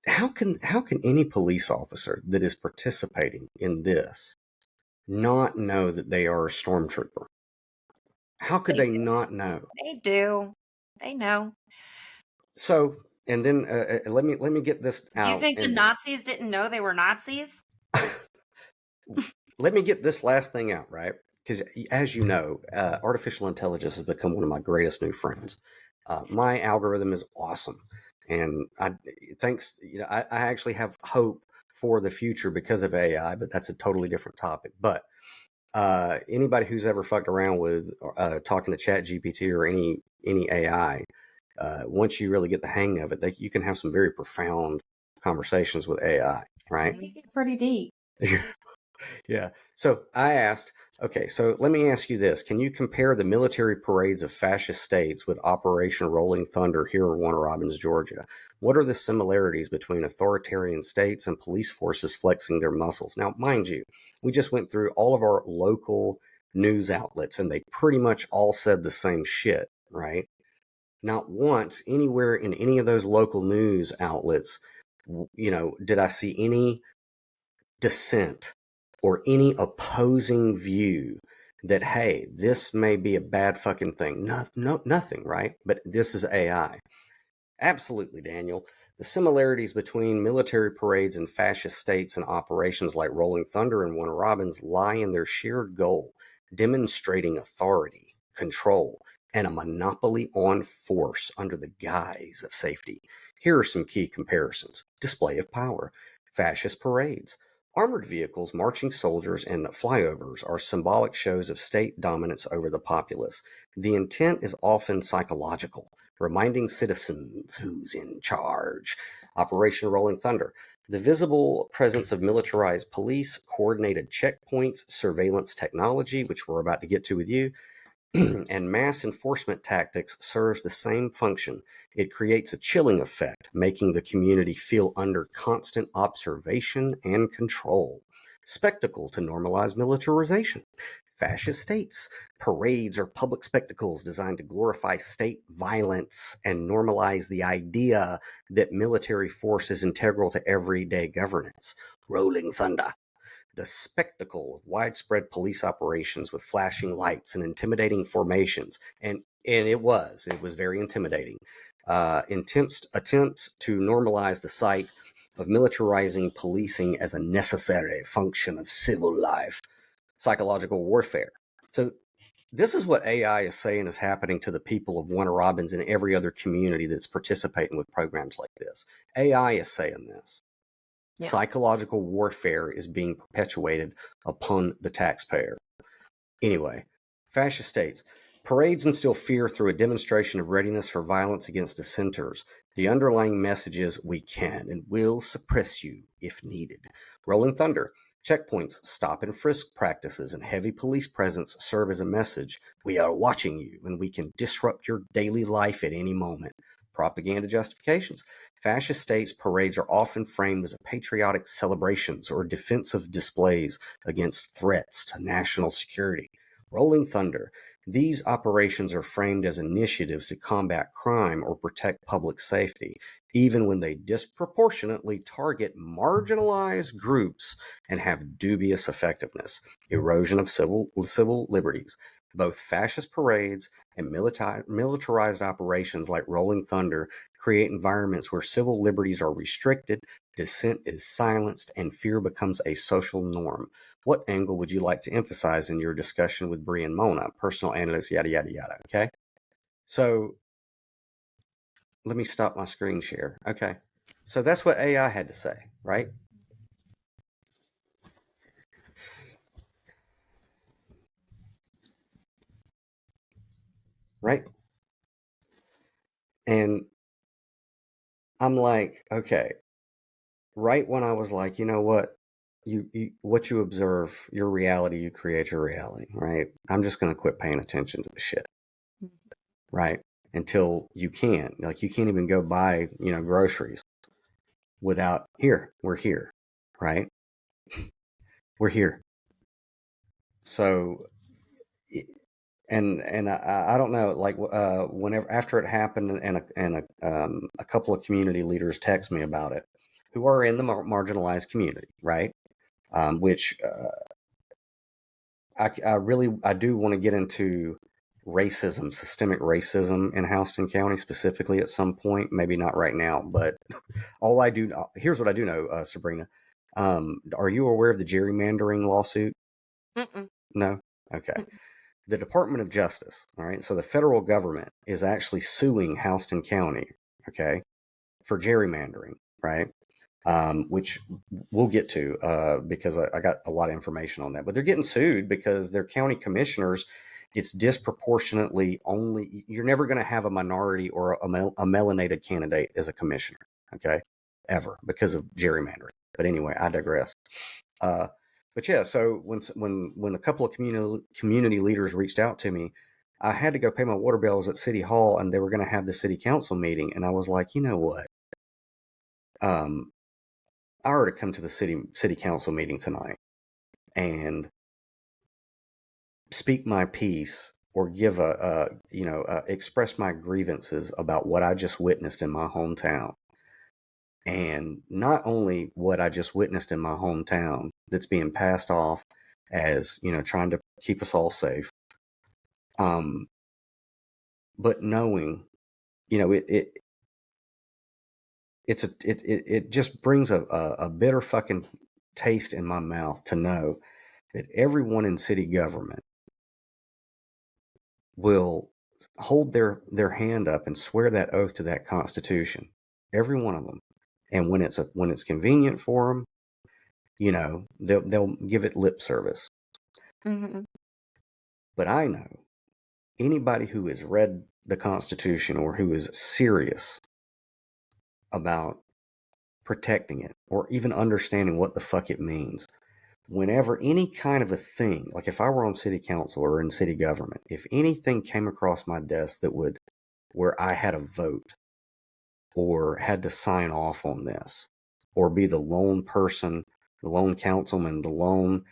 how can any police officer that is participating in this not know that they are a stormtrooper? How could they not know? They do. They know. So, and then let me get this out. You think the Nazis didn't know they were Nazis? Let me get this last thing out, right? Because as you know, artificial intelligence has become one of my greatest new friends. My algorithm is awesome. And I actually have hope for the future because of AI, but that's a totally different topic. But anybody who's ever fucked around with talking to Chat GPT or any AI, once you really get the hang of it, you can have some very profound conversations with AI, right? We get pretty deep. Yeah. So I asked, okay, so let me ask you this. Can you compare the military parades of fascist states with Operation Rolling Thunder here in Warner Robins, Georgia? What are the similarities between authoritarian states and police forces flexing their muscles? Now, mind you, we just went through all of our local news outlets and they pretty much all said the same shit, right? Not once anywhere in any of those local news outlets, you know, did I see any dissent or any opposing view that, hey, this may be a bad fucking thing. Nothing, right? But this is AI. Absolutely, Daniel. The similarities between military parades in fascist states and operations like Rolling Thunder and Warner Robins lie in their shared goal, demonstrating authority, control, and a monopoly on force under the guise of safety. Here are some key comparisons. Display of power. Fascist parades. Armored vehicles, marching soldiers, and flyovers are symbolic shows of state dominance over the populace. The intent is often psychological, reminding citizens who's in charge. Operation Rolling Thunder. The visible presence of militarized police, coordinated checkpoints, surveillance technology, which we're about to get to with you, and mass enforcement tactics serves the same function. It creates a chilling effect, making the community feel under constant observation and control. Spectacle to normalize militarization. Fascist states. Parades are public spectacles designed to glorify state violence and normalize the idea that military force is integral to everyday governance. Rolling thunder. The spectacle of widespread police operations with flashing lights and intimidating formations, and it was very intimidating. Attempts to normalize the sight of militarizing policing as a necessary function of civil life, psychological warfare. So this is what AI is saying is happening to the people of Warner Robins and every other community that's participating with programs like this. AI is saying this. Yeah. Psychological warfare is being perpetuated upon the taxpayer. Anyway, fascist states. Parades instill fear through a demonstration of readiness for violence against dissenters. The underlying message is, we can and will suppress you if needed. Rolling thunder. Checkpoints, stop and frisk practices, and heavy police presence serve as a message. We are watching you, and we can disrupt your daily life at any moment. Propaganda justifications. Fascist states' parades are often framed as patriotic celebrations or defensive displays against threats to national security. Rolling thunder. These operations are framed as initiatives to combat crime or protect public safety, even when they disproportionately target marginalized groups and have dubious effectiveness. Erosion of civil liberties. Both fascist parades and militarized operations like Rolling Thunder create environments where civil liberties are restricted, dissent is silenced, and fear becomes a social norm. What angle would you like to emphasize in your discussion with Bree and Mona? Personal analytics, yada, yada, yada. Okay. So let me stop my screen share. Okay. So that's what AI had to say, right? Right. And I'm like, okay, right when I was like, you know what? What you observe, your reality, you create your reality, right? I'm just going to quit paying attention to the shit, right? Until you can't. Like, you can't even go buy, groceries without, we're here, right? We're here. So, and I don't know, like, whenever, after it happened, and a couple of community leaders text me about it, who are in the marginalized community, right? Which I do want to get into racism, systemic racism in Houston County specifically at some point, maybe not right now, but here's what I do know, Sabrina. Are you aware of the gerrymandering lawsuit? Mm-mm. No? Okay. The Department of Justice, all right, so the federal government is actually suing Houston County, okay, for gerrymandering, right? Which we'll get to because I got a lot of information on that. But they're getting sued because their county commissioners, it's disproportionately only, you're never going to have a minority or a melanated candidate as a commissioner, okay, ever, because of gerrymandering. But anyway, I digress. But yeah, so when a couple of community leaders reached out to me, I had to go pay my water bills at City Hall, and they were going to have the city council meeting, and I was like, you know what? I were to come to the city council meeting tonight and speak my piece or give express my grievances about what I just witnessed in my hometown. And not only what I just witnessed in my hometown that's being passed off as, trying to keep us all safe. But knowing, it just brings a bitter fucking taste in my mouth to know that everyone in city government will hold their hand up and swear that oath to that Constitution, every one of them. And when it's convenient for them, they'll give it lip service. Mm-hmm. But I know anybody who has read the Constitution or who is serious about protecting it or even understanding what the fuck it means. Whenever any kind of a thing, like if I were on city council or in city government, if anything came across my desk that would, where I had a vote or had to sign off on this or be the lone person, the lone councilman, the lone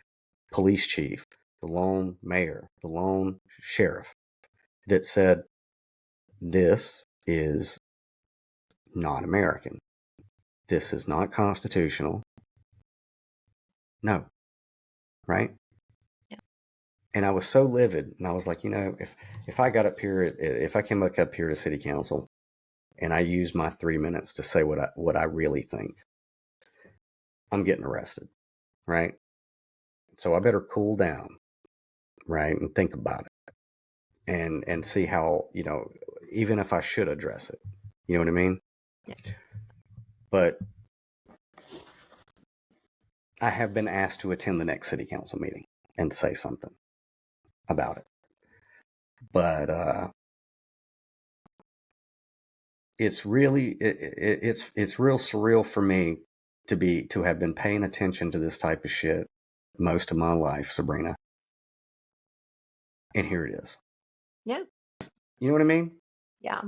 police chief, the lone mayor, the lone sheriff that said, this is not American. This is not constitutional. No. Right? Yeah. And I was so livid, and I was like, if I got up here, if I came back up here to city council, and I used my 3 minutes to say what I really think, I'm getting arrested, right? So I better cool down, right, and think about it, and see how, even if I should address it, you know what I mean? Yeah. But I have been asked to attend the next city council meeting and say something about it. But it's really it's real surreal for me to have been paying attention to this type of shit most of my life, Sabrina. And here it is. Yeah. You know what I mean? Yeah.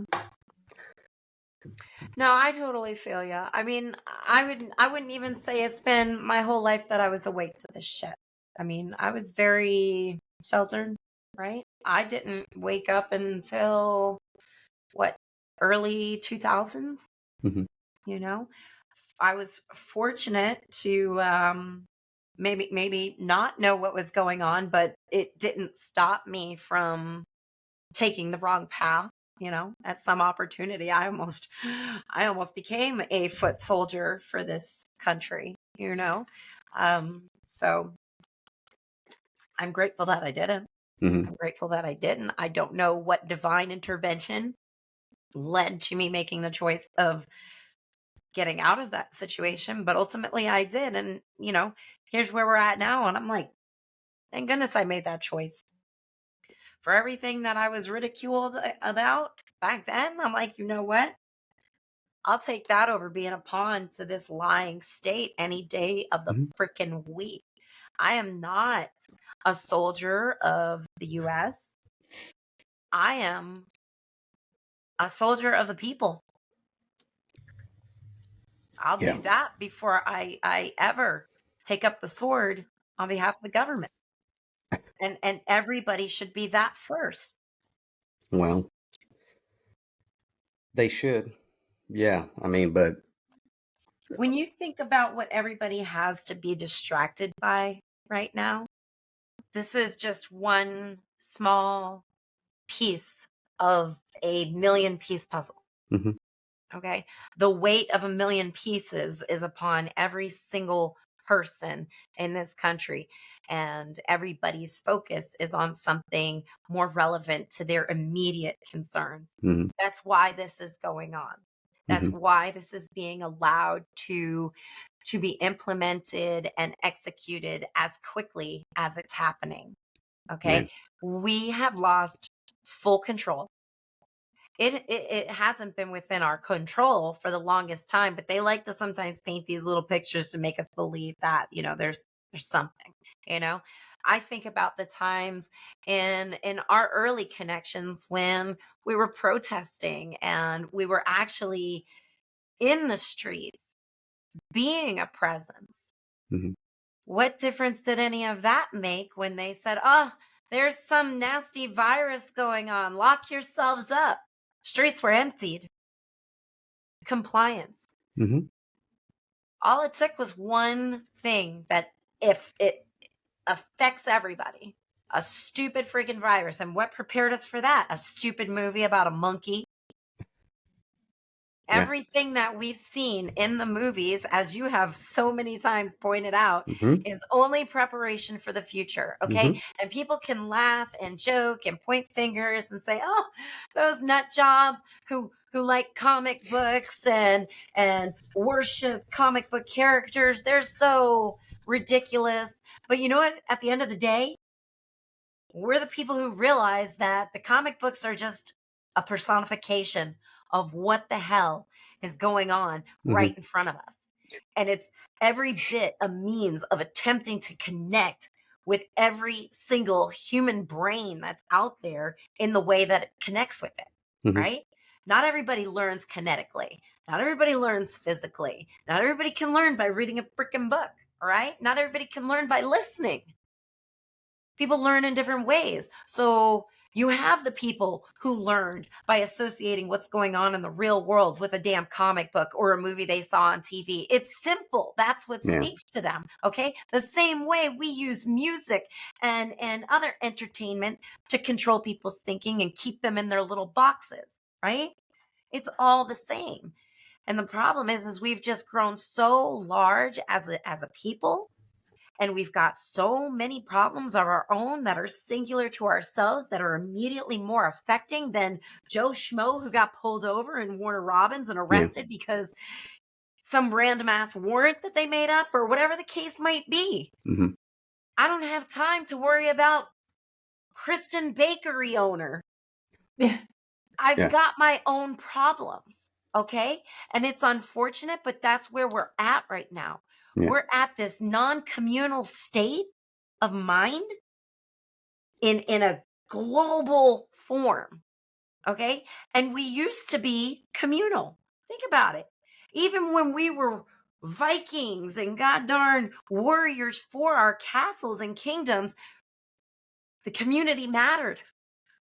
No, I totally feel you. I mean, I wouldn't even say it's been my whole life that I was awake to this shit. I mean, I was very sheltered, right? I didn't wake up until early 2000s. Mhm. I was fortunate to maybe not know what was going on, but it didn't stop me from taking the wrong path. At some opportunity, I almost became a foot soldier for this country. So I'm grateful that I didn't. Mhm. I'm grateful that I didn't. I don't know what divine intervention led to me making the choice of getting out of that situation, but ultimately I did. And here's where we're at now, and I'm like, thank goodness I made that choice. For everything that I was ridiculed about back then, I'm like, you know what? I'll take that over being a pawn to this lying state any day of the freaking week. I am not a soldier of the U.S. I am a soldier of the people. I'll Yeah. do that before I ever take up the sword on behalf of the government. And everybody should be that first. Well, they should. Yeah. I mean, but When you think about what everybody has to be distracted by right now, this is just one small piece of a million-piece puzzle. Mhm. Okay? The weight of a million pieces is upon every single person in this country, and everybody's focus is on something more relevant to their immediate concerns. Mhm. That's why this is going on. That's Mhm. why this is being allowed to be implemented and executed as quickly as it's happening. Okay? We have lost full control. It hasn't been within our control for the longest time, but they like to sometimes paint these little pictures to make us believe that, there's something, I think about the times in our early connections when we were protesting and we were actually in the streets being a presence. Mhm. What difference did any of that make when they said, "Oh, there's some nasty virus going on. Lock yourselves up." Streets were emptied. Compliance. Mhm. All it took was one thing that if it affects everybody, a stupid freaking virus. And what prepared us for that? A stupid movie about a monkey. Yeah. Everything that we've seen in the movies, as you have so many times pointed out, Mhm. is only preparation for the future. Okay. Mhm. And people can laugh and joke and point fingers and say, "Oh, those nut jobs who like comic books and worship comic book characters, they're so ridiculous." But you know what? At the end of the day, we're the people who realize that the comic books are just a personification of what the hell is going on right in front of us. And it's every bit a means of attempting to connect with every single human brain that's out there in the way that it connects with it, Mhm. right? Not everybody learns kinetically. Not everybody learns physically. Not everybody can learn by reading a freaking book, all right? Not everybody can learn by listening. People learn in different ways. So you have the people who learned by associating what's going on in the real world with a damn comic book or a movie they saw on TV. It's simple. That's what Yeah. speaks to them. Okay. The same way we use music and other entertainment to control people's thinking and keep them in their little boxes, right? It's all the same. And the problem is we've just grown so large as a people, and we've got so many problems of our own that are singular to ourselves that are immediately more affecting than Joe Schmo who got pulled over in Warner Robins and arrested because some random ass warrant that they made up or whatever the case might be. Mhm. I don't have time to worry about Kristen Bakery owner. Yeah. I've Yeah. got my own problems. Okay. And it's unfortunate, but that's where we're at right now. Yeah. We're at this non-communal state of mind in a global form. Okay. And we used to be communal. Think about it. Even when we were Vikings and god darn warriors for our castles and kingdoms, the community mattered.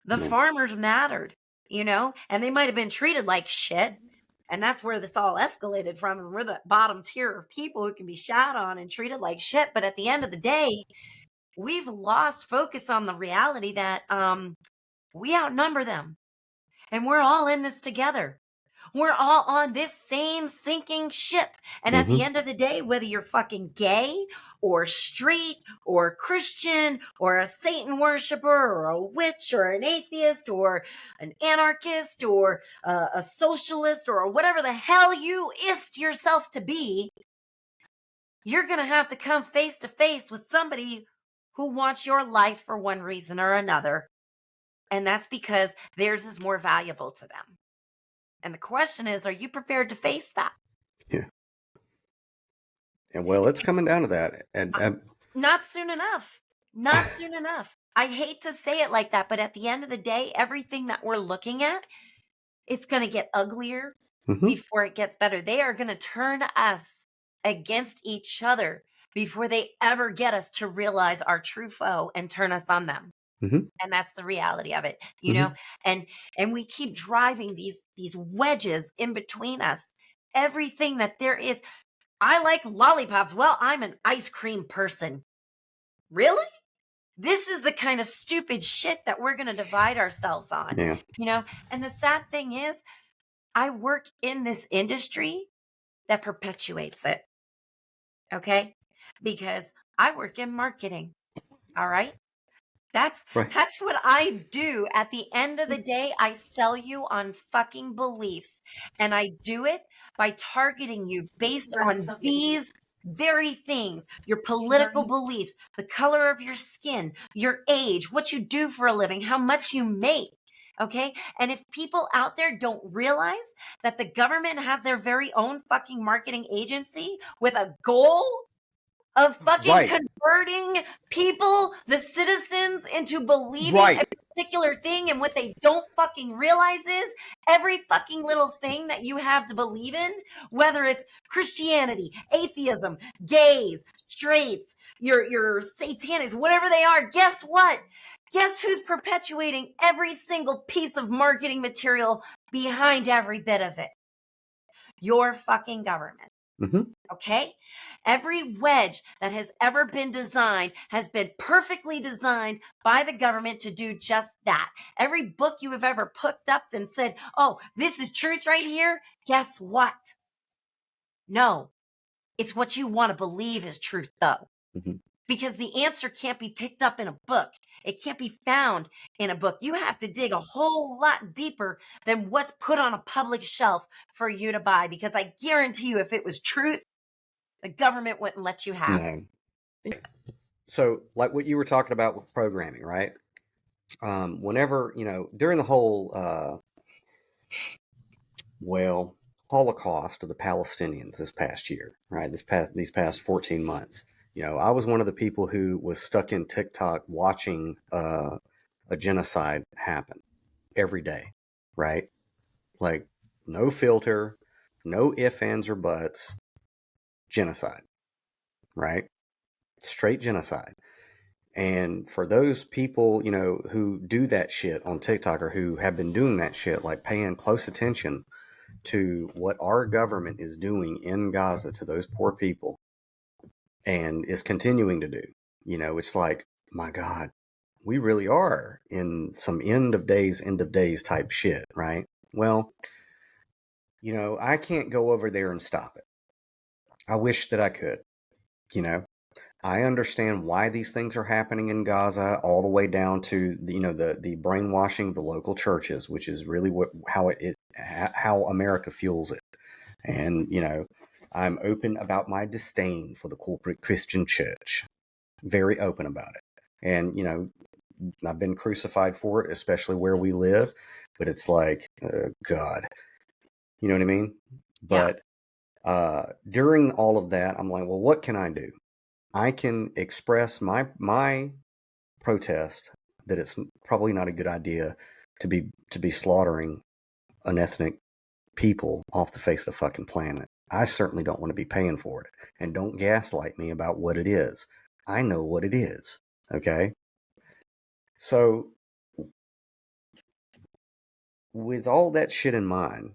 The Yeah. farmers mattered, and they might have been treated like shit. And that's where this all escalated from, is we're the bottom tier of people who can be shat on and treated like shit. But at the end of the day, we've lost focus on the reality that we outnumber them. And we're all in this together. We're all on this same sinking ship. And at the Mhm. end of the day, whether you're fucking gay or straight or Christian or a Satan worshiper or a witch or an atheist or an anarchist or a socialist or whatever the hell you ist yourself to be, you're going to have to come face to face with somebody who wants your life for one reason or another. And that's because theirs is more valuable to them. And the question is, are you prepared to face that? Yeah. And well, it's coming down to that. And Not soon enough. Not soon enough. I hate to say it like that, but at the end of the day, everything that we're looking at, it's going to get uglier Mhm. before it gets better. They are going to turn us against each other before they ever get us to realize our true foe and turn us on them. Mhm. And that's the reality of it, and we keep driving these wedges in between us. Everything that there is. I like lollipops. Well, I'm an ice cream person. Really? This is the kind of stupid shit that we're going to divide ourselves on. Yeah. And the sad thing is, I work in this industry that perpetuates it. Okay? Because I work in marketing. All right? That's what I do. At the end of the day, I sell you on fucking beliefs. And I do it by targeting you based on these very things: your political beliefs, the color of your skin, your age, what you do for a living, how much you make. Okay. And if people out there don't realize that the government has their very own fucking marketing agency with a goal of fucking converting people, the citizens, into believing a particular thing, and what they don't fucking realize is every fucking little thing that you have to believe in, whether it's Christianity, atheism, gays, straights, your satanics, whatever they are, guess what? Guess who's perpetuating every single piece of marketing material behind every bit of it? Your fucking government. Mhm. Okay? Every wedge that has ever been designed has been perfectly designed by the government to do just that. Every book you have ever picked up and said, oh, this is truth right here. Guess what? No, it's what you want to believe is truth, though. Mhm. Because the answer can't be picked up in a book. It can't be found in a book. You have to dig a whole lot deeper than what's put on a public shelf for you to buy. Because I guarantee you, if it was truth, the government wouldn't let you have it. No. So, like what you were talking about with programming, right? Whenever, during the whole, Holocaust of the Palestinians this past year, right? These past 14 months. I was one of the people who was stuck in TikTok watching a genocide happen every day, right? Like, no filter, no ifs, ands, or buts, genocide, right? Straight genocide. And for those people, who do that shit on TikTok or who have been doing that shit, like paying close attention to what our government is doing in Gaza to those poor people and is continuing to do, it's like, my God, we really are in some end of days type shit, right? Well, I can't go over there and stop it. I wish that I could, I understand why these things are happening in Gaza, all the way down to the brainwashing of the local churches, which is really how America fuels it. And I'm open about my disdain for the corporate Christian church, very open about it. And I've been crucified for it, especially where we live. But it's like, God, you know what I mean? But during all of that, I'm like, well, what can I do? I can express my protest that it's probably not a good idea to be slaughtering an ethnic people off the face of the fucking planet. I certainly don't want to be paying for it. And don't gaslight me about what it is. I know what it is. Okay? So with all that shit in mind,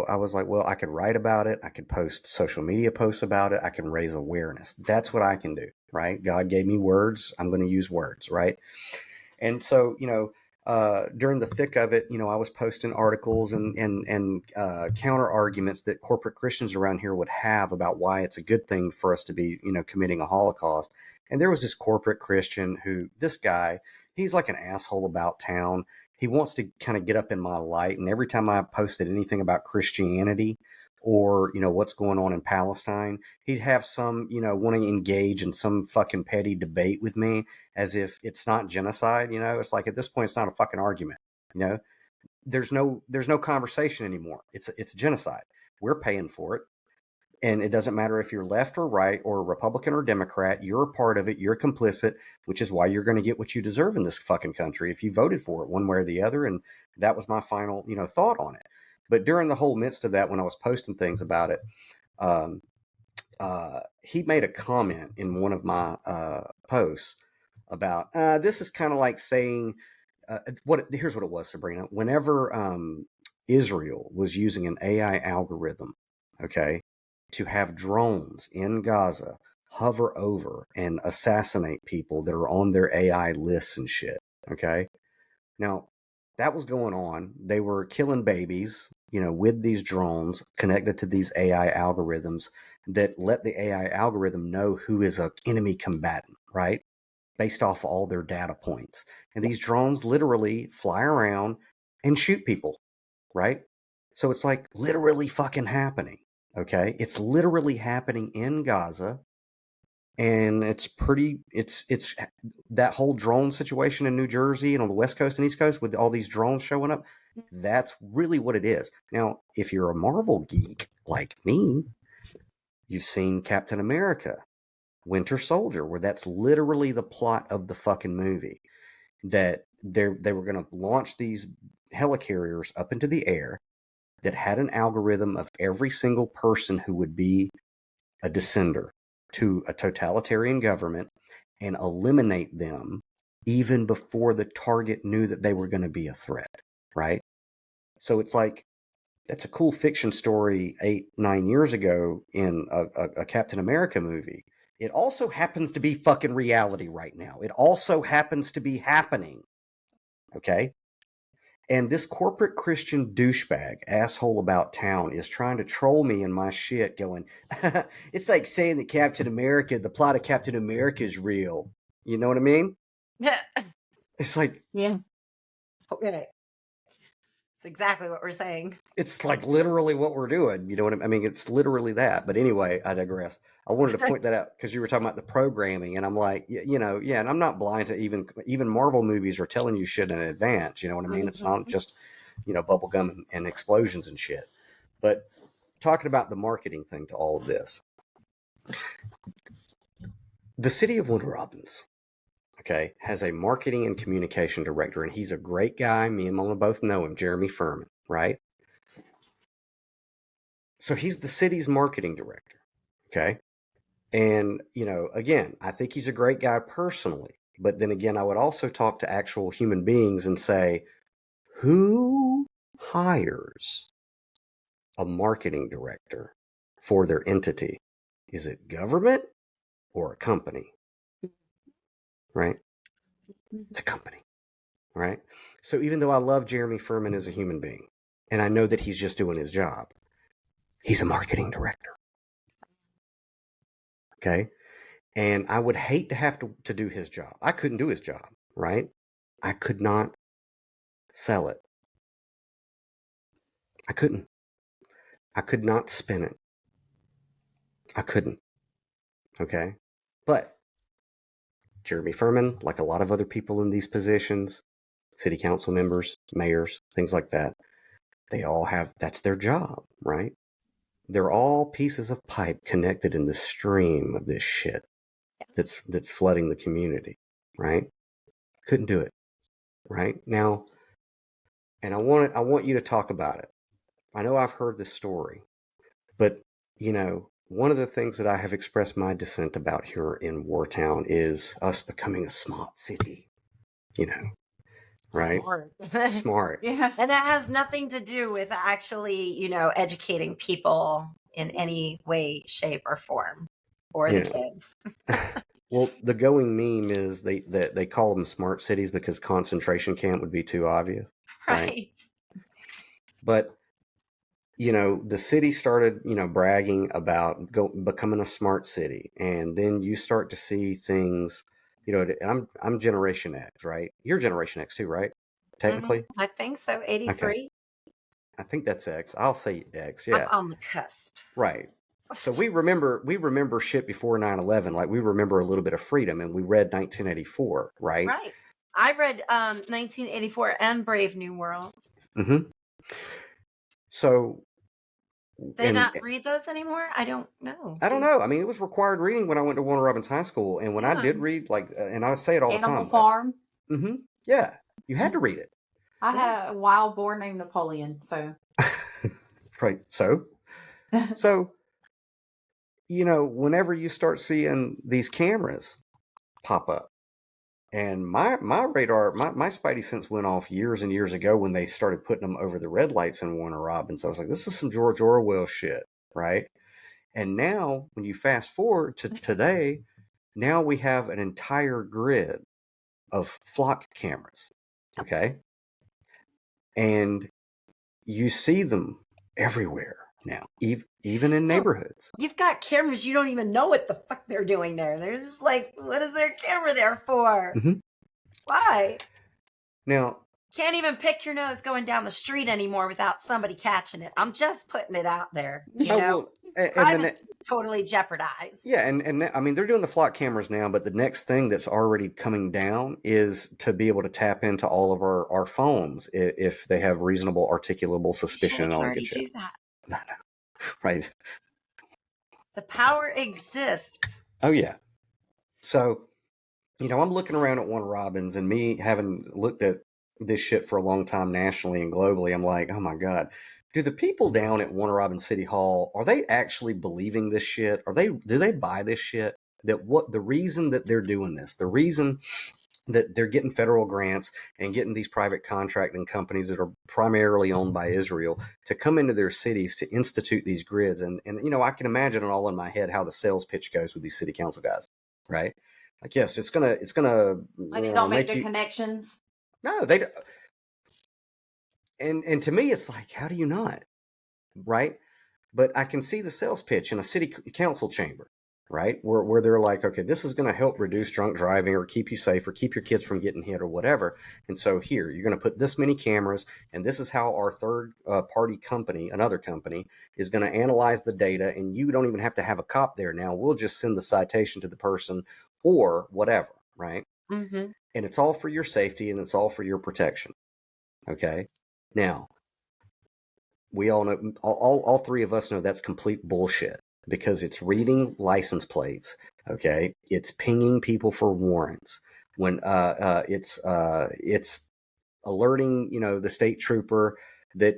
I was like, well, I could write about it. I could post social media posts about it. I can raise awareness. That's what I can do, right? God gave me words. I'm going to use words, right? And so, during the thick of it, I was posting articles and counter arguments that corporate Christians around here would have about why it's a good thing for us to be, committing a Holocaust. And there was this corporate Christian this guy, he's like an asshole about town. He wants to kind of get up in my light. And every time I posted anything about Christianity or, what's going on in Palestine, he'd have some, want to engage in some fucking petty debate with me as if it's not genocide. It's like, at this point, it's not a fucking argument. There's no conversation anymore. It's genocide. We're paying for it. And it doesn't matter if you're left or right or Republican or Democrat, you're a part of it. You're complicit, which is why you're going to get what you deserve in this fucking country if you voted for it one way or the other. And that was my final, thought on it. But during the whole midst of that, when I was posting things about it, he made a comment in one of my posts about this is kind of like saying here's what it was, Sabrina. Whenever Israel was using an AI algorithm, okay, to have drones in Gaza hover over and assassinate people that are on their AI lists and shit, okay? Now, that was going on. They were killing babies, with these drones connected to these AI algorithms that let the AI algorithm know who is an enemy combatant, right? Based off all their data points. And these drones literally fly around and shoot people, right? So it's like literally fucking happening. Okay, it's literally happening in Gaza, and it's that whole drone situation in New Jersey and on the West Coast and East Coast with all these drones showing up. That's really what it is. Now, if you're a Marvel geek like me, you've seen Captain America, Winter Soldier, where that's literally the plot of the fucking movie. That they were going to launch these helicarriers up into the air that had an algorithm of every single person who would be a descender to a totalitarian government and eliminate them even before the target knew that they were going to be a threat, right? So it's like, that's a cool fiction story 8-9 years ago in a Captain America movie. It also happens to be fucking reality right now. It also happens to be happening, okay? And this corporate Christian douchebag, asshole about town, is trying to troll me in my shit going, it's like saying that the plot of Captain America is real. You know what I mean? Yeah. It's like... Yeah. Okay. It's exactly what we're saying. It's like literally what we're doing. You know what I mean? It's literally that. But anyway, I digress. I wanted to point that out because you were talking about the programming, and I'm like, and I'm not blind to even Marvel movies are telling you shit in advance. You know what I mean? It's not just, bubblegum and explosions and shit. But talking about the marketing thing to all of this. The city of Warner Robins, okay, has a marketing and communication director, and he's a great guy. Me and Mona both know him, Jeremy Furman, right? So he's the city's marketing director, okay? And, you know, again, I think he's a great guy personally. But then again, I would also talk to actual human beings and say, who hires a marketing director for their entity? Is it government or a company? Right? It's a company, right? So even though I love Jeremy Furman as a human being, and I know that he's just doing his job, he's a marketing director. Okay? And I would hate to have to do his job. I couldn't do his job, right? I could not sell it. I couldn't. I could not spin it. I couldn't. Okay? But Jeremy Furman, like a lot of other people in these positions, city council members, mayors, things like that, they all have, that's their job, right? They're all pieces of pipe connected in the stream of this shit that's flooding the community, right? Couldn't do it, right? Now, and I want you to talk about it. I know I've heard this story, but, you know, one of the things that I have expressed my dissent about here in Wartown is us becoming a smart city, you know, right? Smart. Smart. Yeah. And that has nothing to do with actually, you know, educating people in any way, shape, or form, or the kids. Well, the going meme is they call them smart cities because concentration camp would be too obvious. Right. But, you know, the city started, you know, bragging about becoming a smart city. And then you start to see things, you know, and I'm Generation X, right? You're Generation X too, right? Technically? I think so. 83. Okay. I think that's X. I'll say X. Yeah. I'm on the cusp. Right. So we remember shit before 9/11. Like we remember a little bit of freedom, and we read 1984, right? Right. I read 1984 and Brave New World. Mm-hmm. So They not read those anymore? I don't know. I don't know. I mean, it was required reading when I went to Warner Robins High School, and when I did read, like, and I say it all the Animal time. Farm. Mm-hmm. Yeah, you had to read it. I had a wild boar named Napoleon, so. Right. So, you know, whenever you start seeing these cameras pop up, and my radar, my spidey sense went off years and years ago when they started putting them over the red lights in Warner Robins. I was like, this is some George Orwell shit, right? And now, when you fast forward to today, now we have an entire grid of flock cameras, okay? And you see them everywhere now, even in neighborhoods. You've got cameras, you don't even know what the fuck they're doing there. They're just like, what is their camera there for? Mm-hmm. Why? Now, can't even pick your nose going down the street anymore without somebody catching it. I'm just putting it out there. You know, privacy totally jeopardized. Yeah, and I mean, they're doing the flock cameras now, but the next thing that's already coming down is to be able to tap into all of our phones if they have reasonable articulable suspicion and all that good shit. Do that. No. Right. The power exists. Oh, yeah. So, you know, I'm looking around at Warner Robins, and me having looked at this shit for a long time nationally and globally, I'm like, oh my God, do the people down at Warner Robins City Hall, are they actually believing this shit? Do they buy this shit? That what the reason that they're doing this, the reason that they're getting federal grants and getting these private contracting companies that are primarily owned by Israel to come into their cities to institute these grids. And you know, I can imagine it all in my head how the sales pitch goes with these city council guys, right? Like, yes, it's gonna like you don't make the connections. No, they don't. And to me, it's like, how do you not? Right? But I can see the sales pitch in a city council chamber, right? Where they're like, okay, this is going to help reduce drunk driving or keep you safe or keep your kids from getting hit or whatever. And so here, you're going to put this many cameras, and this is how our third party company, another company, is going to analyze the data, and you don't even have to have a cop there now. We'll just send the citation to the person or whatever, right? Mm-hmm. And it's all for your safety and it's all for your protection. Okay. Now, we all know, all three of us know that's complete bullshit, because it's reading license plates. Okay, it's pinging people for warrants. When it's alerting, the state trooper that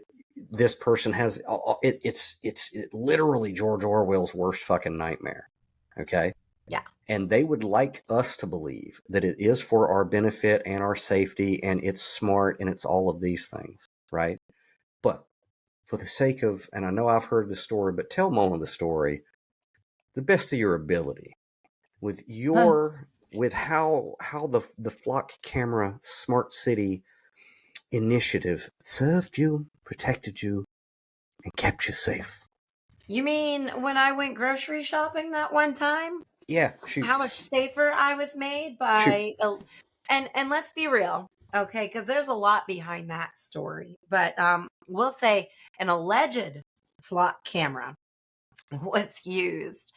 this person has it's literally George Orwell's worst fucking nightmare. Okay. Yeah. And they would like us to believe that it is for our benefit and our safety, and it's smart, and it's all of these things, right? But for the sake of, and I know I've heard the story, but tell Mona the story the best of your ability, with how the flock camera smart city initiative served you, protected you, and kept you safe. You mean when I went grocery shopping that one time? Yeah, shoot. How much safer I was made by, and let's be real, okay? Because there's a lot behind that story. But we'll say an alleged flock camera was used.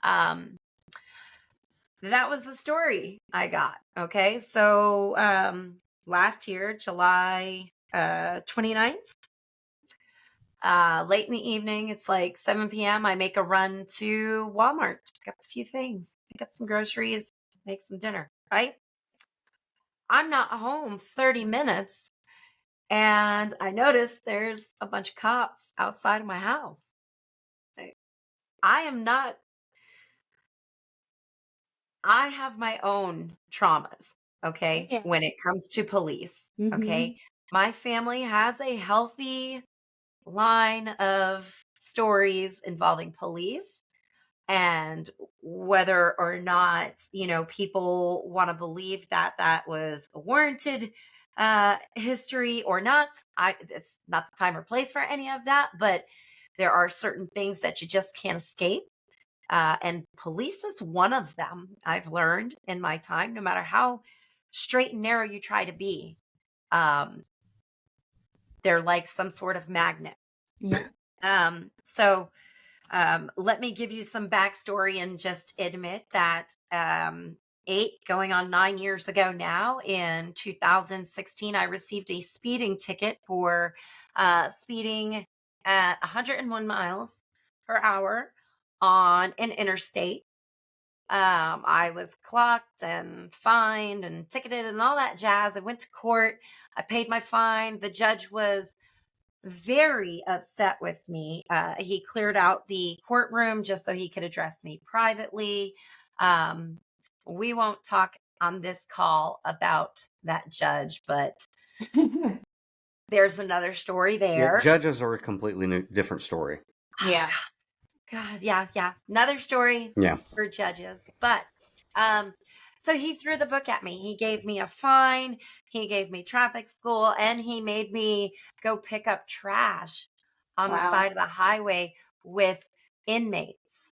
That was the story I got. Okay, so last year, July 29th. Late in the evening, it's like 7 p.m. I make a run to Walmart to pick up a few things, pick up some groceries, make some dinner, right? I'm not home 30 minutes, and I notice there's a bunch of cops outside of my house. I have my own traumas, okay, Yeah. when it comes to police, okay? My family has a healthy line of stories involving police, and whether or not people want to believe that that was a warranted history or not, it's not the time or place for any of that, but there are certain things that you just can't escape, and police is one of them. I've learned in my time, no matter how straight and narrow you try to be, they're like some sort of magnet. Yeah. So let me give you some backstory and just admit that 8 going on 9 years ago now, in 2016, I received a speeding ticket for speeding at 101 miles per hour on an interstate. I was clocked and fined and ticketed and all that jazz. I went to court. I paid my fine. The judge was very upset with me. He cleared out the courtroom just so he could address me privately. We won't talk on this call about that judge, but there's another story there. Yeah, judges are a completely different story. Yeah. God, yeah. Another story for judges. But so he threw the book at me. He gave me a fine, he gave me traffic school, and he made me go pick up trash on the side of the highway with inmates.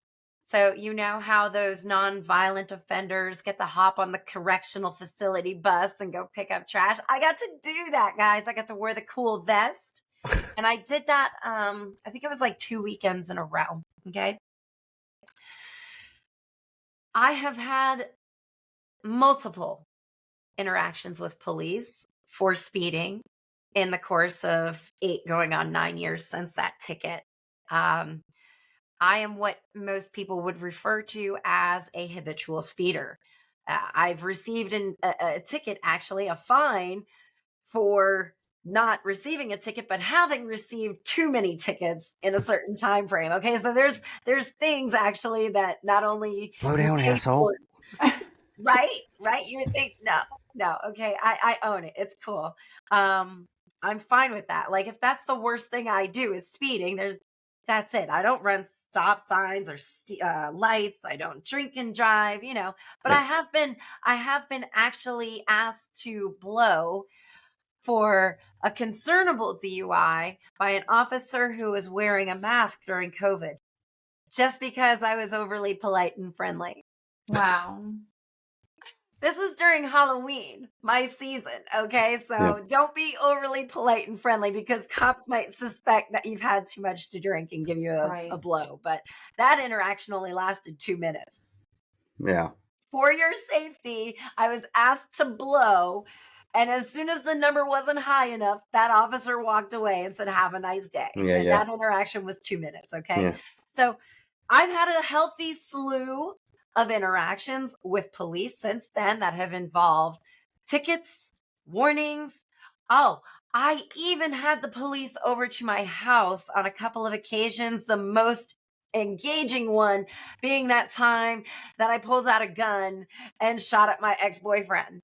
So you know how those non-violent offenders get to hop on the correctional facility bus and go pick up trash? I got to do that, guys. I got to wear the cool vest. And I did that, I think it was like 2 weekends in a row. Okay. I have had multiple interactions with police for speeding in the course of 8 going on 9 years since that ticket. I am what most people would refer to as a habitual speeder. I've received a ticket, actually, a fine for not receiving a ticket, but having received too many tickets in a certain time frame. Okay, so there's things actually that not only Slow down, asshole. right. You would think no. Okay, I own it. It's cool. I'm fine with that. Like, if that's the worst thing I do is speeding, that's it. I don't run stop signs or lights. I don't drink and drive. But I have been actually asked to blow for a concernable DUI by an officer who was wearing a mask during COVID, just because I was overly polite and friendly. Wow. This was during Halloween, my season, okay? So don't be overly polite and friendly, because cops might suspect that you've had too much to drink and give you a blow. But that interaction only lasted 2 minutes. Yeah. For your safety, I was asked to blow, And as soon as the number wasn't high enough, that officer walked away and said, have a nice day. Yeah, and yeah. that interaction was 2 minutes. Okay. Yeah. So I've had a healthy slew of interactions with police since then that have involved tickets, warnings. Oh, I even had the police over to my house on a couple of occasions. The most engaging one being that time that I pulled out a gun and shot at my ex-boyfriend.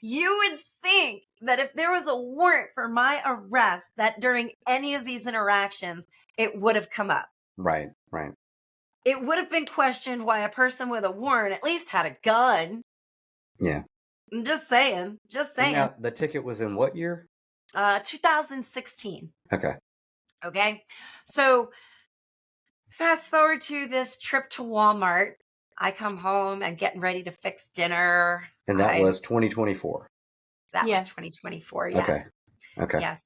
You would think that if there was a warrant for my arrest, that during any of these interactions, it would have come up. Right, right. It would have been questioned why a person with a warrant at least had a gun. Yeah. I'm just saying. And now, the ticket was in what year? 2016. Okay. Okay. So fast forward to this trip to Walmart. I come home and getting ready to fix dinner. And that was 2024. That Yeah. was 2024. Yes. Okay. Okay. Yes.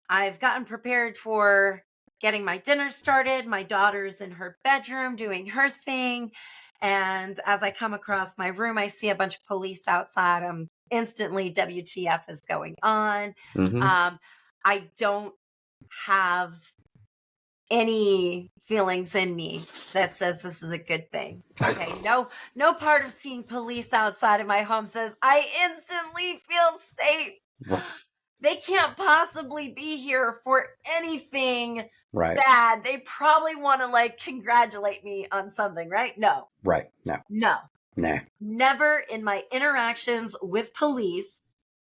I've gotten prepared for getting my dinner started. My daughter's in her bedroom doing her thing. And as I come across my room, I see a bunch of police outside. I'm instantly, WTF is going on. Mm-hmm. I don't have any feelings in me that says this is a good thing. Okay. No part of seeing police outside of my home says I instantly feel safe. Right. They can't possibly be here for anything Right. bad. They probably want to like congratulate me on something, right? No. Right. No. No. Nah. Never in my interactions with police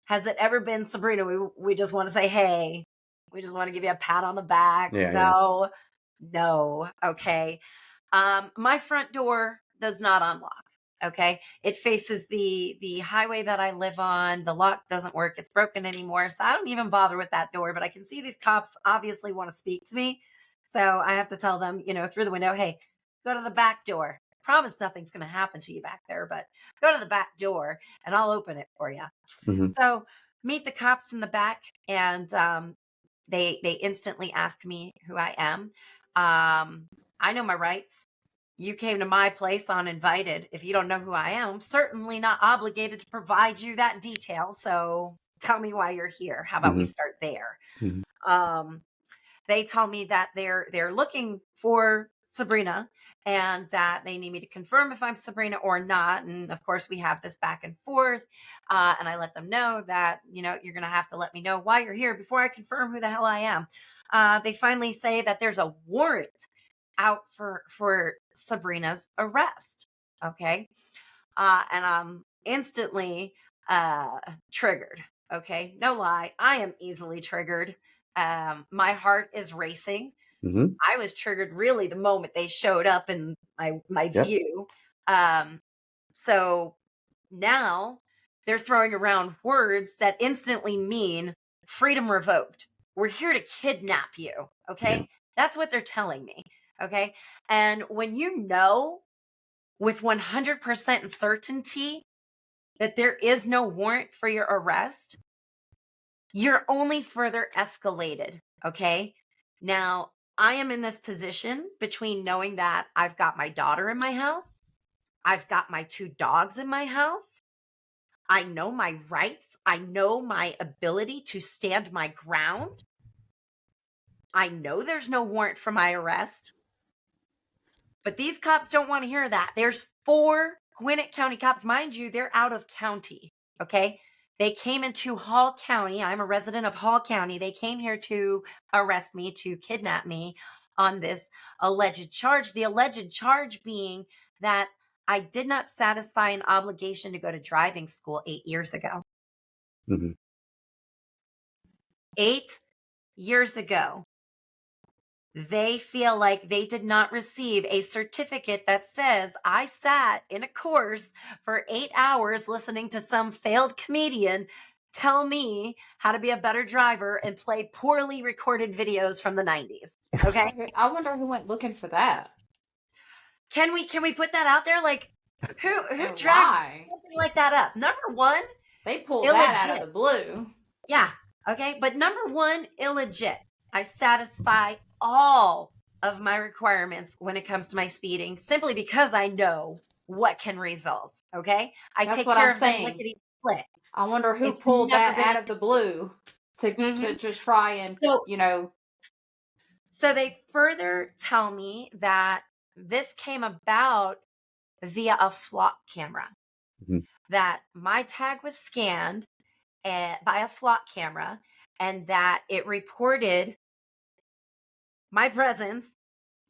has it ever been, Sabrina, we just want to say, hey, we just want to give you a pat on the back. Yeah, No. Okay. My front door does not unlock. Okay. It faces the highway that I live on. The lock doesn't work. It's broken anymore. So I don't even bother with that door, but I can see these cops obviously want to speak to me. So I have to tell them, through the window, hey, go to the back door. Promise nothing's going to happen to you back there, but go to the back door and I'll open it for you. Mm-hmm. So meet the cops in the back, and they instantly ask me who I am. I know my rights. You came to my place uninvited. If you don't know who I am, I'm certainly not obligated to provide you that detail. So tell me why you're here. How about we start there? Mm-hmm. They tell me that they're looking for Sabrina and that they need me to confirm if I'm Sabrina or not. And of course, we have this back and forth. And I let them know that, you're going to have to let me know why you're here before I confirm who the hell I am. They finally say that there's a warrant out for Sabrina's arrest. Okay. And I'm instantly triggered. Okay. No lie. I am easily triggered. My heart is racing. Mm-hmm. I was triggered really the moment they showed up in my view. So now they're throwing around words that instantly mean freedom revoked. We're here to kidnap you. Okay. Yeah. That's what they're telling me. Okay. And when you know with 100% certainty that there is no warrant for your arrest, you're only further escalated. Okay. Now, I am in this position between knowing that I've got my daughter in my house. I've got my 2 dogs in my house. I know my rights. I know my ability to stand my ground. I know there's no warrant for my arrest. But these cops don't want to hear that. There's 4 Gwinnett County cops. Mind you, they're out of county. Okay. They came into Hall County. I'm a resident of Hall County. They came here to arrest me, to kidnap me on this alleged charge. The alleged charge being that I did not satisfy an obligation to go to driving school 8 years ago. Mm-hmm. 8 years ago. They feel like they did not receive a certificate that says I sat in a course for 8 hours listening to some failed comedian tell me how to be a better driver and play poorly recorded videos from the 90s. Okay. I wonder who went looking for that. Can we put that out there? Like who And dragged why? something like that up? Number one, They pulled that out illegit. of the blue. Yeah. Okay. But number one, illegit. I satisfy all of my requirements when it comes to my speeding simply because I know what can result. Okay. I That's take what care I'm of my saying. lickety split. I wonder who It's pulled never that been- out of the blue to Mhm. just try and, So- you know. So they further tell me that this came about via a flock camera. Mhm. That my tag was scanned by a flock camera, and that it reported my presence.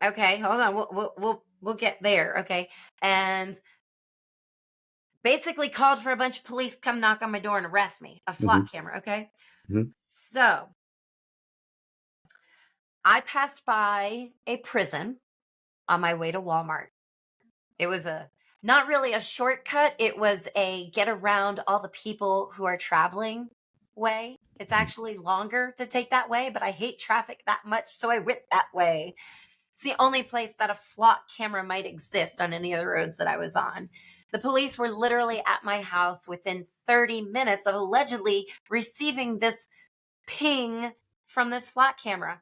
Okay, hold on. We'll get there. Okay, and basically called for a bunch of police to come knock on my door and arrest me. A flock camera. Okay, Mhm. so I passed by a prison on my way to Walmart. It was not really a shortcut. It was a get around all the people who are traveling way. It's actually longer to take that way, but I hate traffic that much, so I went that way. It's the only place that a flock camera might exist on any of the roads that I was on. The police were literally at my house within 30 minutes of allegedly receiving this ping from this flock camera.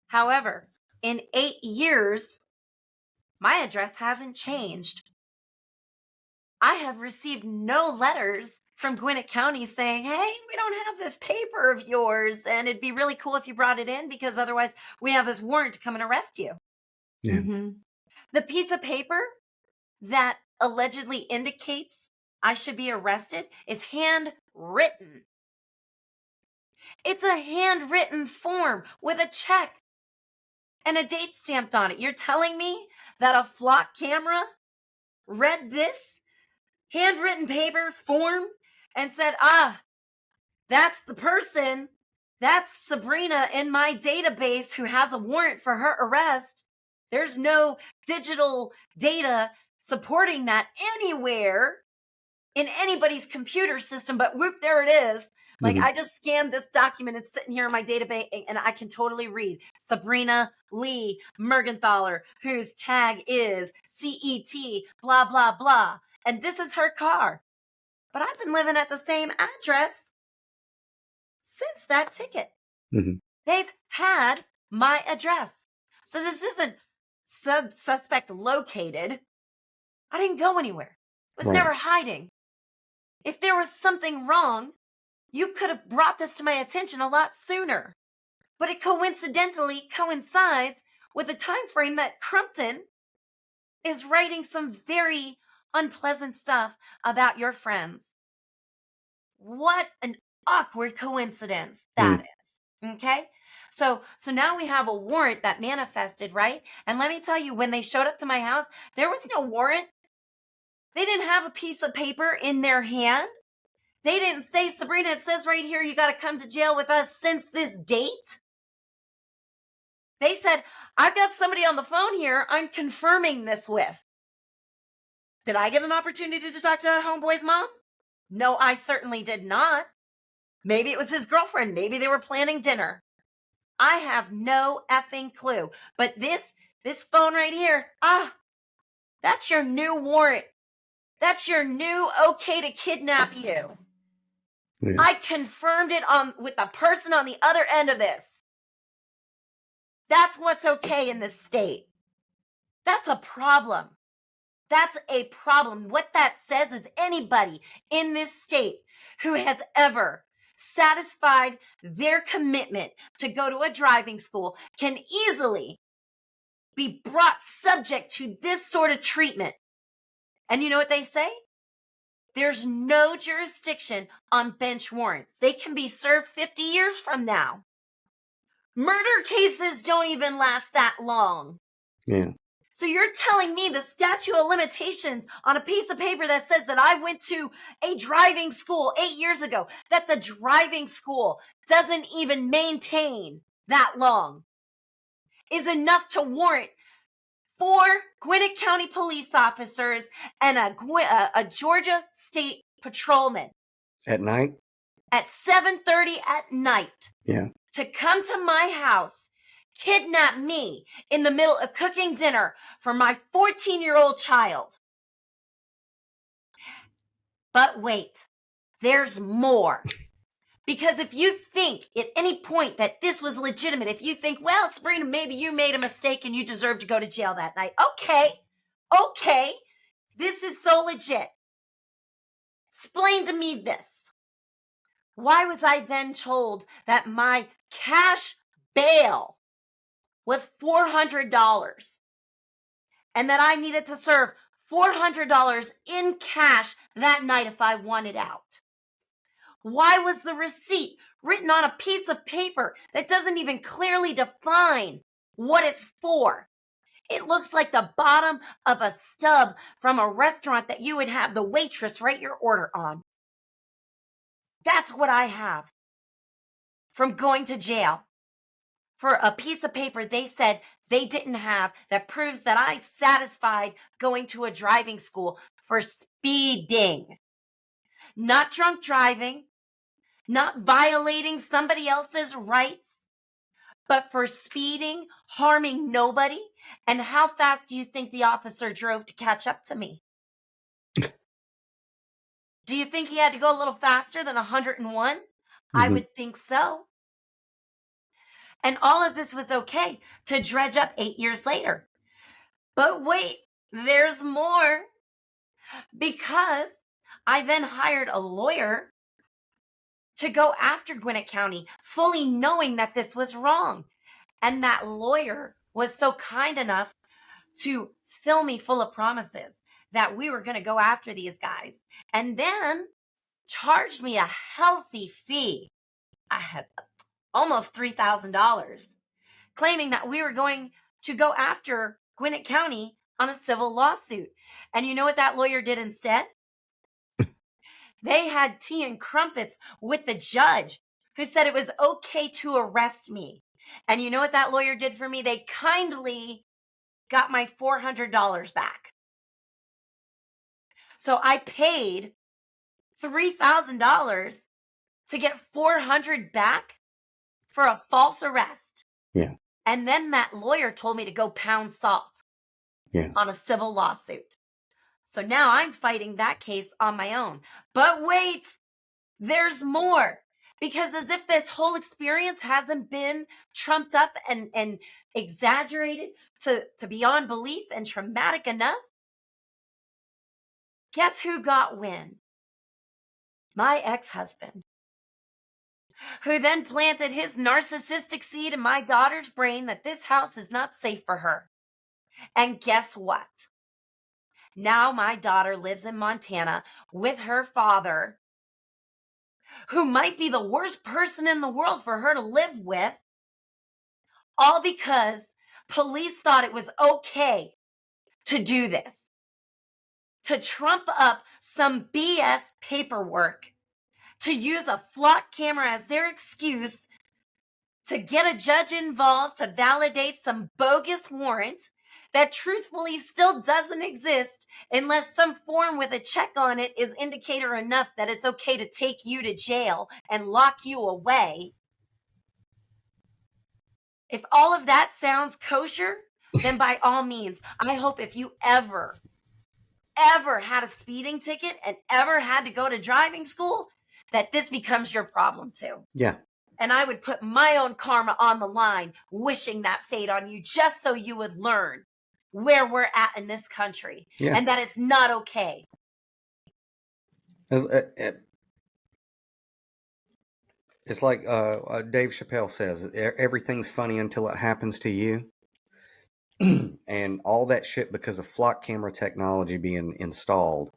However, in 8 years, my address hasn't changed. I have received no letters from Gwinnett County saying, hey, we don't have this paper of yours, and it'd be really cool if you brought it in because otherwise we have this warrant to come and arrest you. Yeah. The piece of paper that allegedly indicates I should be arrested is handwritten. It's a handwritten form with a check and a date stamped on it. You're telling me that a flock camera read this handwritten paper form and said, that's the person, that's Sabrina in my database who has a warrant for her arrest. There's no digital data supporting that anywhere in anybody's computer system, but whoop, there it is. Like, I just scanned this document. It's sitting here in my database, and I can totally read Sabrina Lee Mergenthaler, whose tag is CET, blah, blah, blah. And this is her car. But I've been living at the same address since that ticket. They've had my address. So this isn't suspect located. I didn't go anywhere. I was never hiding. If there was something wrong, you could have brought this to my attention a lot sooner. But it coincidentally coincides with a time frame that Crumpton is writing some very unpleasant stuff about your friends. What an awkward coincidence that is. Okay? So now we have a warrant that manifested, right? And let me tell you, when they showed up to my house, there was no warrant. They didn't have a piece of paper in their hand. They didn't say, Sabrina, it says right here, you got to come to jail with us since this date. They said, I've got somebody on the phone here I'm confirming this with. Did I get an opportunity to talk to that homeboy's mom? No, I certainly did not. Maybe it was his girlfriend. Maybe they were planning dinner. I have no effing clue. But this phone right here, that's your new warrant. That's your new okay to kidnap you. Yeah. I confirmed it with the person on the other end of this. That's what's okay in this state. That's a problem. That's a problem. What that says is anybody in this state who has ever satisfied their commitment to go to a driving school can easily be brought subject to this sort of treatment. And you know what they say? There's no jurisdiction on bench warrants. They can be served 50 years from now. Murder cases don't even last that long. Yeah. So you're telling me the statute of limitations on a piece of paper that says that I went to a driving school 8 years ago, that the driving school doesn't even maintain that long, is enough to warrant 4 Gwinnett County police officers and a Georgia State patrolman At night? at 7:30 at night. Yeah. To come to my house, kidnap me in the middle of cooking dinner for my 14-year-old child. But wait, there's more. Because if you think at any point that this was legitimate, if you think, well, Sabrina, maybe you made a mistake and you deserve to go to jail that night. Okay, this is so legit. Explain to me this. Why was I then told that my cash bail was $400 and that I needed to serve $400 in cash that night if I wanted out? Why was the receipt written on a piece of paper that doesn't even clearly define what it's for? It looks like the bottom of a stub from a restaurant that you would have the waitress write your order on. That's what I have from going to jail for a piece of paper they said they didn't have that proves that I satisfied going to a driving school for speeding. Not drunk driving, not violating somebody else's rights, but for speeding, harming nobody. And how fast do you think the officer drove to catch up to me? Do you think he had to go a little faster than 101? I would think so. And all of this was okay to dredge up 8 years later. But wait, there's more. Because I then hired a lawyer to go after Gwinnett County, fully knowing that this was wrong. And that lawyer was so kind enough to fill me full of promises that we were going to go after these guys, and then charged me a healthy fee. I had almost $3,000, claiming that we were going to go after Gwinnett County on a civil lawsuit. And you know what that lawyer did instead? They had tea and crumpets with the judge, who said it was okay to arrest me. And you know what that lawyer did for me? They kindly got my $400 back. So I paid $3,000 to get $400 back for a false arrest. Yeah. And then that lawyer told me to go pound salt on a civil lawsuit. So now I'm fighting that case on my own. But wait, there's more. Because as if this whole experience hasn't been trumped up and exaggerated to beyond belief and traumatic enough, guess who got wind? My ex-husband, who then planted his narcissistic seed in my daughter's brain that this house is not safe for her. And guess what? Now my daughter lives in Montana with her father, who might be the worst person in the world for her to live with, all because police thought it was okay to do this, to trump up some BS paperwork, to use a flock camera as their excuse to get a judge involved to validate some bogus warrant that truthfully still doesn't exist unless some form with a check on it is indicator enough that it's okay to take you to jail and lock you away. If all of that sounds kosher, then by all means, I hope if you ever had a speeding ticket and ever had to go to driving school, that this becomes your problem too. Yeah. And I would put my own karma on the line, wishing that fate on you just so you would learn where we're at in this country and that it's not okay. It's like Dave Chappelle says, everything's funny until it happens to you. And all that shit because of flock camera technology being installed.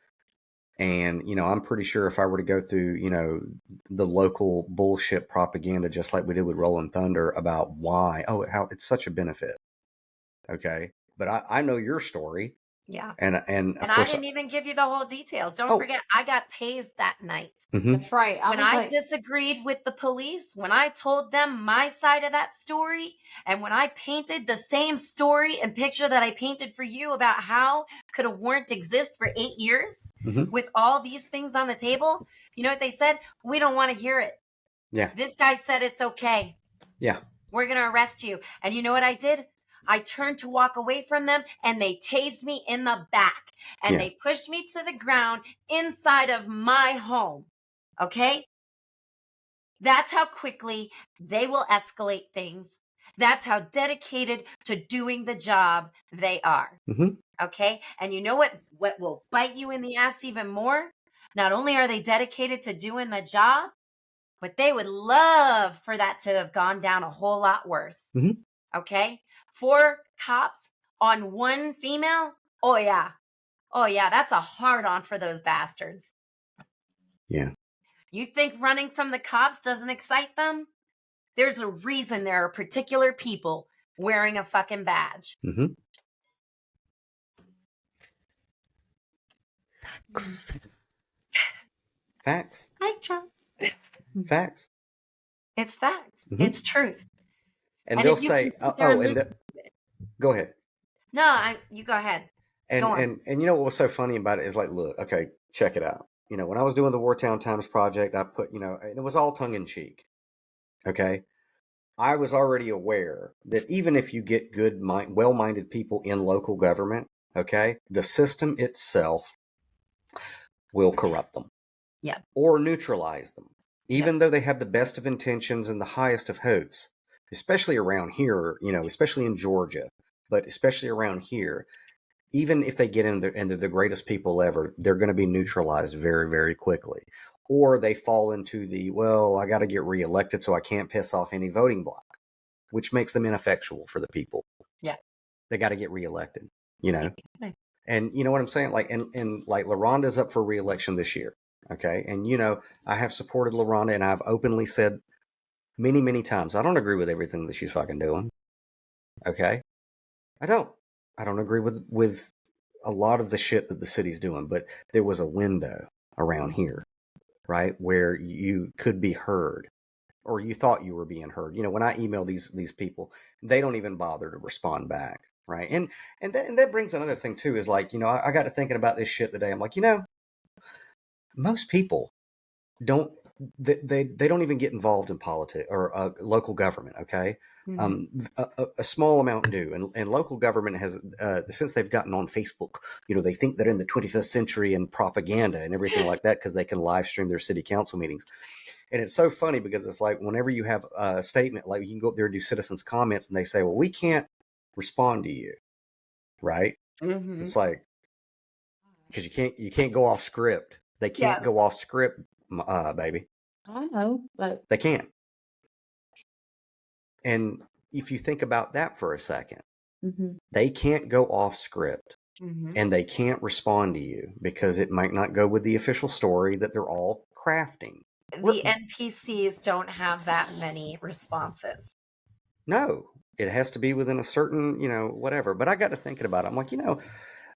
And, I'm pretty sure if I were to go through, the local bullshit propaganda, just like we did with Rolling Thunder about how it's such a benefit. Okay. But I know your story. Yeah. And I didn't even give you the whole details. Don't forget, I got tased that night. Mm-hmm. That's right. When I disagreed with the police, when I told them my side of that story, and when I painted the same story and picture that I painted for you about how could a warrant exist for 8 years with all these things on the table, you know what they said? We don't want to hear it. Yeah. This guy said it's okay. Yeah. We're going to arrest you. And you know what I did? I turned to walk away from them and they tased me in the back and they pushed me to the ground inside of my home. Okay? That's how quickly they will escalate things. That's how dedicated to doing the job they are. Okay? And you know what will bite you in the ass even more? Not only are they dedicated to doing the job, but they would love for that to have gone down a whole lot worse. Mhm. Okay? 4 cops on 1 female? Oh, yeah. Oh, yeah. That's a hard on for those bastards. Yeah. You think running from the cops doesn't excite them? There's a reason there are particular people wearing a fucking badge. Mm-hmm. Facts. Hi, John. Facts. It's facts. Mhm. It's truth. And And they'll if you say, can sit there and and listen- go ahead. No, you go ahead. And, Go on. and you know what was so funny about it is like, look, okay, check it out. You know, when I was doing the Wartown Times project, I put, you know, and it was all tongue in cheek. Okay. I was already aware that even if you get good, well-minded people in local government, okay, the system itself will corrupt them. Yeah. Or neutralize them. Even though they have the best of intentions and the highest of hopes, especially around here, you know, especially in Georgia, but especially around here, even if they get into the greatest people ever, they're going to be neutralized very, very quickly. Or they fall into the, well, I got to get reelected so I can't piss off any voting bloc, which makes them ineffectual for the people. Yeah. They got to get reelected, you know? Okay. And you know what I'm saying? Like, and like LaRonda's up for reelection this year. Okay. And, you know, I have supported LaRonda and I've openly said many, many times, I don't agree with everything that she's fucking doing. Okay. I don't agree with a lot of the shit that the city's doing, but there was a window around here, right? Where you could be heard or you thought you were being heard. You know, when I email these people, they don't even bother to respond back. Right. And that brings another thing too, is like, you know, I got to thinking about this shit today. I'm like, you know, most people don't, they don't even get involved in politics or local government. Okay. Mm-hmm. A small amount do. And local government has, since they've gotten on Facebook, you know, they think they're in the 21st century and propaganda and everything like that, because they can live stream their city council meetings. And it's so funny because it's like, whenever you have a statement, like you can go up there and do citizens comments and they say, well, we can't respond to you. Right. Mm-hmm. It's like, because you can't go off script. They can't go off script, baby. I know, but They can't. And if you think about that for a second, they can't go off script and they can't respond to you because it might not go with the official story that they're all crafting. The NPCs don't have that many responses. No, it has to be within a certain, you know, whatever. But I got to thinking about it. I'm like, you know,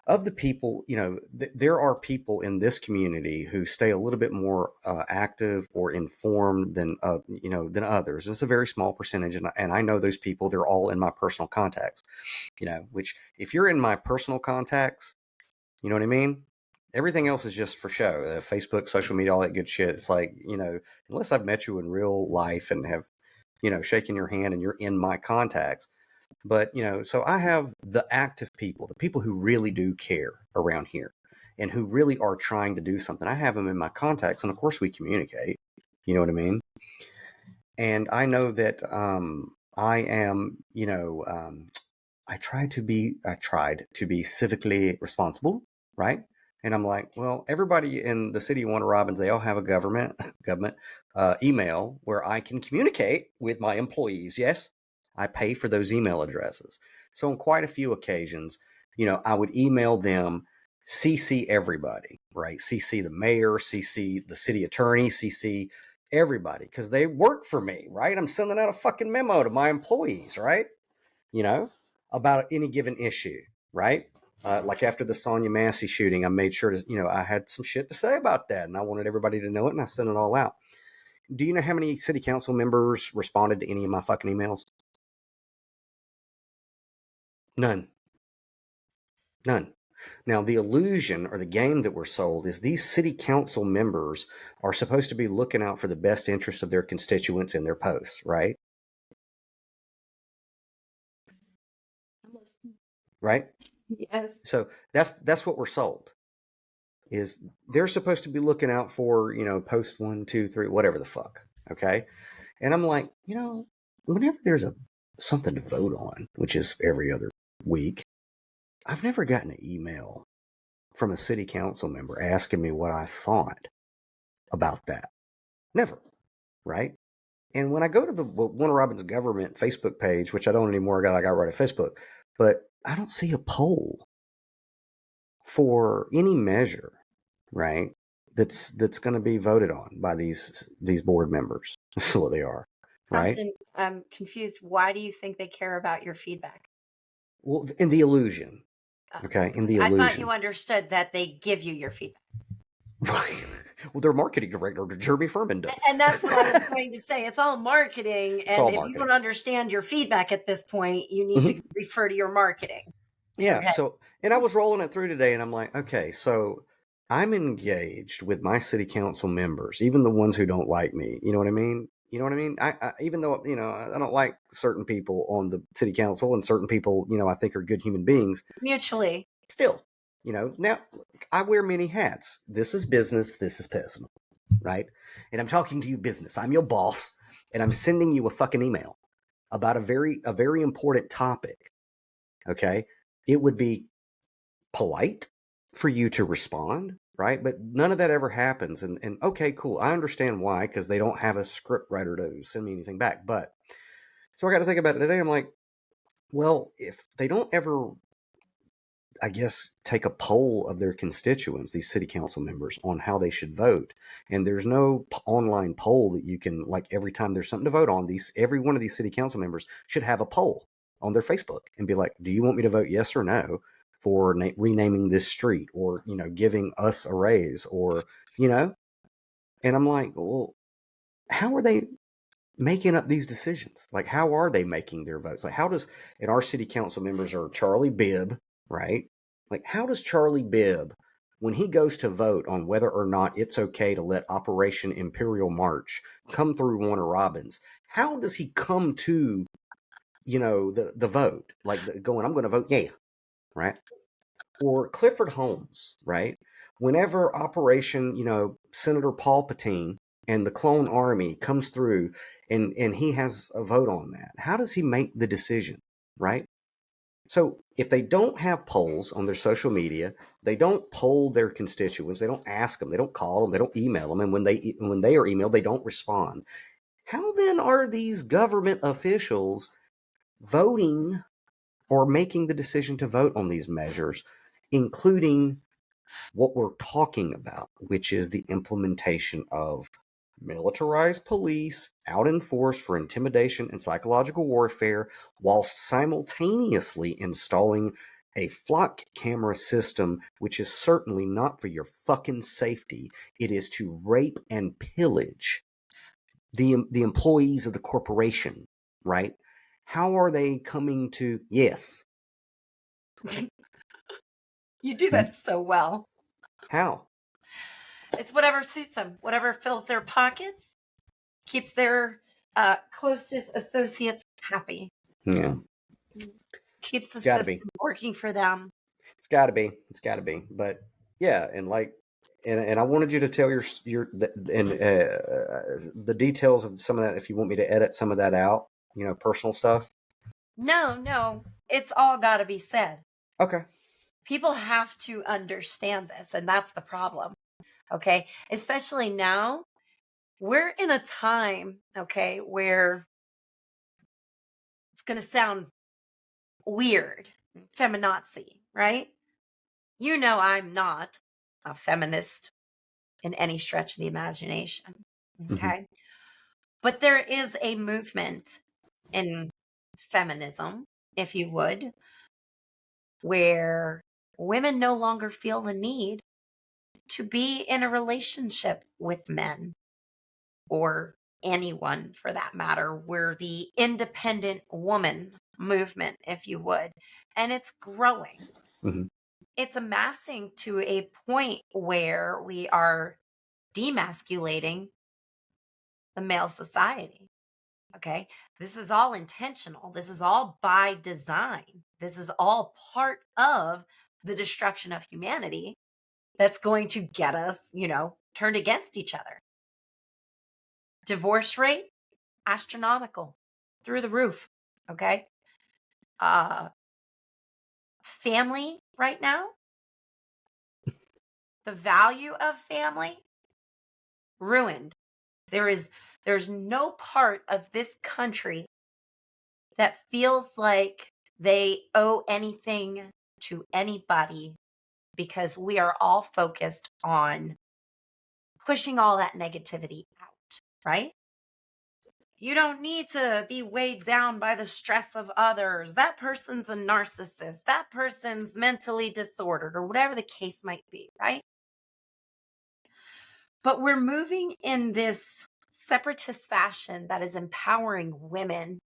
of the people, you know, there are people in this community who stay a little bit more active or informed than, you know, than others. It's a very small percentage. And I know those people, they're all in my personal contacts, you know, which if you're in my personal contacts, you know what I mean? Everything else is just for show. Facebook, social media, all that good shit. It's like, you know, unless I've met you in real life and have, you know, shaken your hand and you're in my contacts. But, you know, so I have the active people, the people who really do care around here and who really are trying to do something. I have them in my contacts. And of course we communicate, you know what I mean? And I know that I am, you know, I tried to be civically responsible, right? And I'm like, well, everybody in the city of Warner Robins, they all have a government email where I can communicate with my employees. Yes, I pay for those email addresses. So on quite a few occasions, you know, I would email them, CC everybody, right? CC the mayor, CC the city attorney, CC everybody, because they work for me, right? I'm sending out a fucking memo to my employees, right? You know, about any given issue, right? Like after the Sonia Massey shooting, I made sure to, you know, I had some shit to say about that and I wanted everybody to know it and I sent it all out. Do you know how many city council members responded to any of my fucking emails? None. Now, the illusion or the game that we're sold is these city council members are supposed to be looking out for the best interest of their constituents in their posts, right? Right? yes. So that's what we're sold. Is they're supposed to be looking out for, you know, post 1, 2, 3, whatever the fuck. Okay. And I'm like, you know, whenever there's something to vote on, which is every other week, I've never gotten an email from a city council member asking me what I thought about that. Never, right? And when I go to the Warner Robins government Facebook page, which I don't anymore, I got right at Facebook, but I don't see a poll for any measure, right? That's going to be voted on by these board members. That's what they are, right? Crumpton, I'm confused. Why do you think they care about your feedback? Well, in the illusion, okay, in the I illusion. thought you understood that they give you your feedback. Right. Well, their marketing director, Jeremy Furman, does. And that's what I was going to say. It's all marketing. And all if marketing. you don't understand your feedback at this point, you need to refer to your marketing. Yeah. Okay. So, and I was rolling it through today and I'm like, okay, so I'm engaged with my city council members, even the ones who don't like me. You know what I mean? You know what I mean? I even though, you know, I don't like certain people on the city council and certain people, you know, I think are good human beings. Mutually. Still, you know, now I wear many hats. This is business. This is personal, right? And I'm talking to you business. I'm your boss and I'm sending you a fucking email about a very important topic. Okay. It would be polite for you to respond, right? But none of that ever happens. And okay, cool. I understand why, because they don't have a script writer to send me anything back. But so I got to think about it today. I'm like, well, if they don't ever, I guess, take a poll of their constituents, these city council members, on how they should vote, and there's no online poll that you can, like, every time there's something to vote on, every one of these city council members should have a poll on their Facebook and be like, do you want me to vote yes or no for renaming this street, or, you know, giving us a raise, or, you know? And I'm like, well, how are they making up these decisions? Like, how are they making their votes? Like, how does, and our city council members are Charlie Bibb, right? Like, how does Charlie Bibb, when he goes to vote on whether or not it's okay to let Operation Imperial March come through Warner Robins, how does he come to, you know, the vote? Like, going, I'm going to vote yeah, right? Or Clifford Holmes, right? Whenever Operation, you know, Senator Palpatine and the clone army comes through and he has a vote on that, how does he make the decision, right? So if they don't have polls on their social media, they don't poll their constituents, they don't ask them, they don't call them, they don't email them, and when they are emailed, they don't respond. How then are these government officials voting or making the decision to vote on these measures, including what we're talking about, which is the implementation of militarized police out in force for intimidation and psychological warfare, whilst simultaneously installing a flock camera system, which is certainly not for your fucking safety. It is to rape and pillage the employees of the corporation, right? How are they coming to, yes. You do that so well. How? It's whatever suits them, whatever fills their pockets, keeps their closest associates happy. Yeah. Keeps the It's gotta be. system working for them. It's got to be. It's got to be. But yeah, and like, and I wanted you to tell the details of some of that if you want me to edit some of that out, you know, personal stuff. No, it's all got to be said. Okay. People have to understand this, and that's the problem. Okay, especially now, we're in a time, okay, where it's going to sound weird, feminazi, right? You know, I'm not a feminist in any stretch of the imagination. Okay. But there is a movement in feminism, if you would, where women no longer feel the need to be in a relationship with men or anyone for that matter. We're the independent woman movement, if you would, and it's growing. It's amassing to a point where we are demasculating the male society. Okay. This is all intentional. This is all by design. This is all part of the destruction of humanity that's going to get us, you know, turned against each other. Divorce rate, astronomical, through the roof. Okay. Family right now, the value of family, ruined. There's no part of this country that feels like they owe anything to anybody, because we are all focused on pushing all that negativity out, right? You don't need to be weighed down by the stress of others. That person's a narcissist. That person's mentally disordered, or whatever the case might be, right? But we're moving in this separatist fashion that is empowering women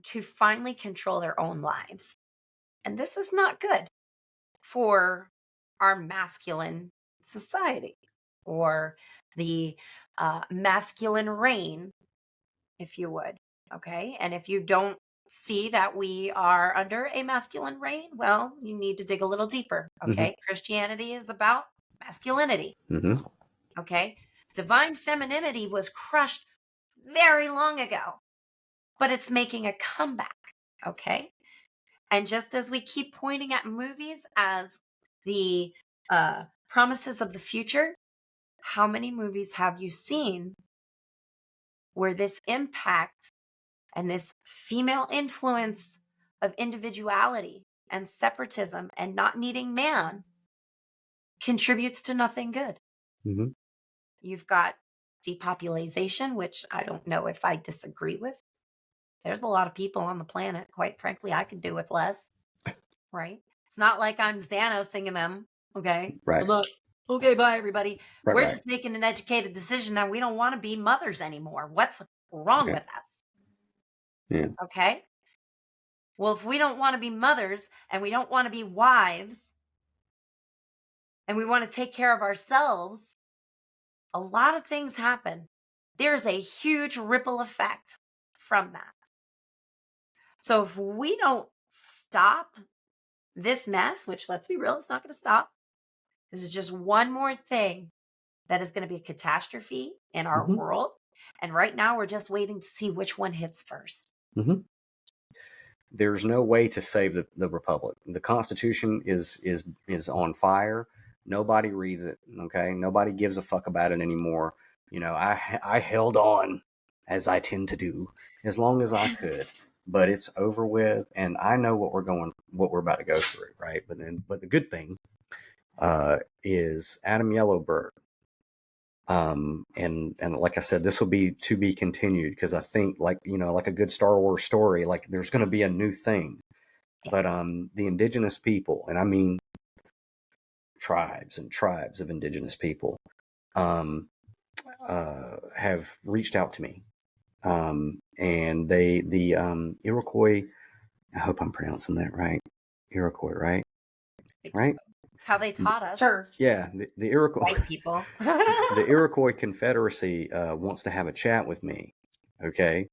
to finally control their own lives. And this is not good for our masculine society, or the masculine reign, if you would. Okay. And if you don't see that we are under a masculine reign, well, you need to dig a little deeper. Okay. Christianity is about masculinity. Okay. Divine femininity was crushed very long ago, but it's making a comeback. Okay. And just as we keep pointing at movies as the promises of the future, how many movies have you seen where this impact and this female influence of individuality and separatism and not needing man contributes to nothing good? You've got depopulation, which I don't know if I disagree with. There's a lot of people on the planet. Quite frankly, I could do with less, right? It's not like I'm Xanos singing them, okay? Right. Look, okay, bye, everybody. Right, We're right. just making an educated decision that we don't want to be mothers anymore. What's wrong with us? Yeah. Okay? Well, if we don't want to be mothers and we don't want to be wives and we want to take care of ourselves, a lot of things happen. There's a huge ripple effect from that. So if we don't stop this mess, which, let's be real, it's not going to stop. This is just one more thing that is going to be a catastrophe in our world. And right now we're just waiting to see which one hits first. There's no way to save the Republic. The Constitution is on fire. Nobody reads it. Okay. Nobody gives a fuck about it anymore. You know, I held on, as I tend to do, as long as I could, but it's over with. And I know what we're about to go through. Right. But the good thing, is Adam Yellowbird. And like I said, this will be to be continued, because I think, like, you know, like a good Star Wars story, like there's going to be a new thing. But the indigenous people, and I mean tribes and tribes of indigenous people, have reached out to me, and the Iroquois. I hope I'm pronouncing that right. Iroquois, right? Right. It's how they taught us. Sure. Yeah, the Iroquois. White people. The Iroquois Confederacy wants to have a chat with me, okay?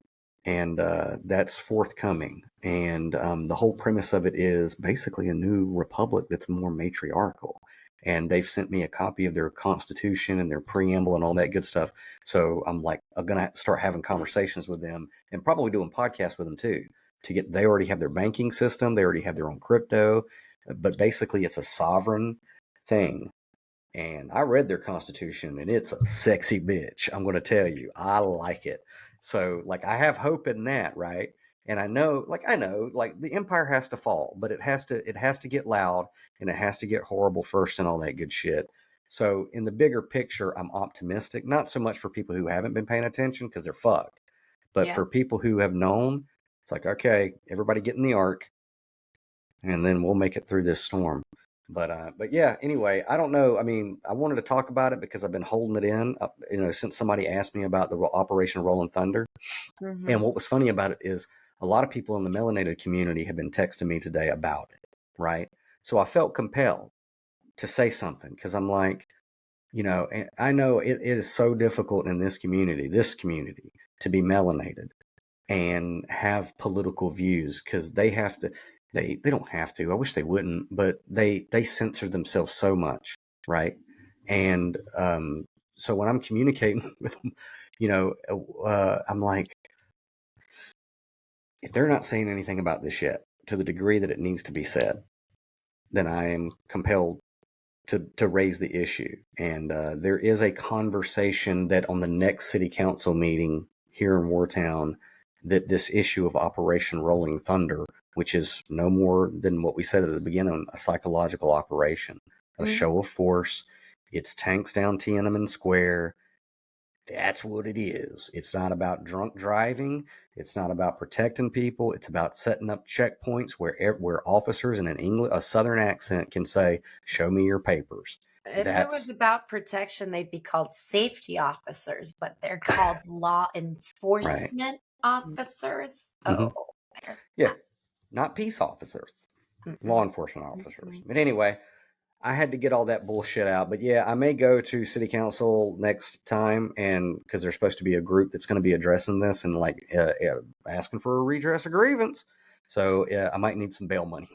And that's forthcoming. And the whole premise of it is basically a new republic that's more matriarchal. And they've sent me a copy of their constitution and their preamble and all that good stuff. So I'm going to start having conversations with them, and probably doing podcasts with them too. They already have their banking system. They already have their own crypto. But basically it's a sovereign thing. And I read their constitution, and it's a sexy bitch. I'm going to tell you, I like it. So, like, I have hope in that, right? And I know the empire has to fall, but it has to get loud, and it has to get horrible first and all that good shit. So in the bigger picture, I'm optimistic, not so much for people who haven't been paying attention because they're fucked, but for people who have known, it's like, okay, everybody get in the ark, and then we'll make it through this storm. But yeah, anyway, I don't know. I mean, I wanted to talk about it because I've been holding it in, since somebody asked me about the Operation Rolling Thunder. And what was funny about it is a lot of people in the melanated community have been texting me today about it, right? So I felt compelled to say something, because I'm like, and I know it is so difficult in this community to be melanated and have political views, because they have to. They don't have to. I wish they wouldn't, but they censor themselves so much, right? And so when I'm communicating with them, I'm like, if they're not saying anything about this yet to the degree that it needs to be said, then I am compelled to raise the issue. And there is a conversation that on the next city council meeting here in Wartown, that this issue of Operation Rolling Thunder, which is no more than what we said at the beginning, a psychological operation, a show of force. It's tanks down Tiananmen Square. That's what it is. It's not about drunk driving. It's not about protecting people. It's about setting up checkpoints where officers in a Southern accent can say, "Show me your papers." If it was about protection, they'd be called safety officers, but they're called law enforcement officers. Oh, yeah, not peace officers, law enforcement officers. But anyway, I had to get all that bullshit out. But yeah, I may go to city council next time, and because there's supposed to be a group that's going to be addressing this and like asking for a redress of grievance. So I might need some bail money.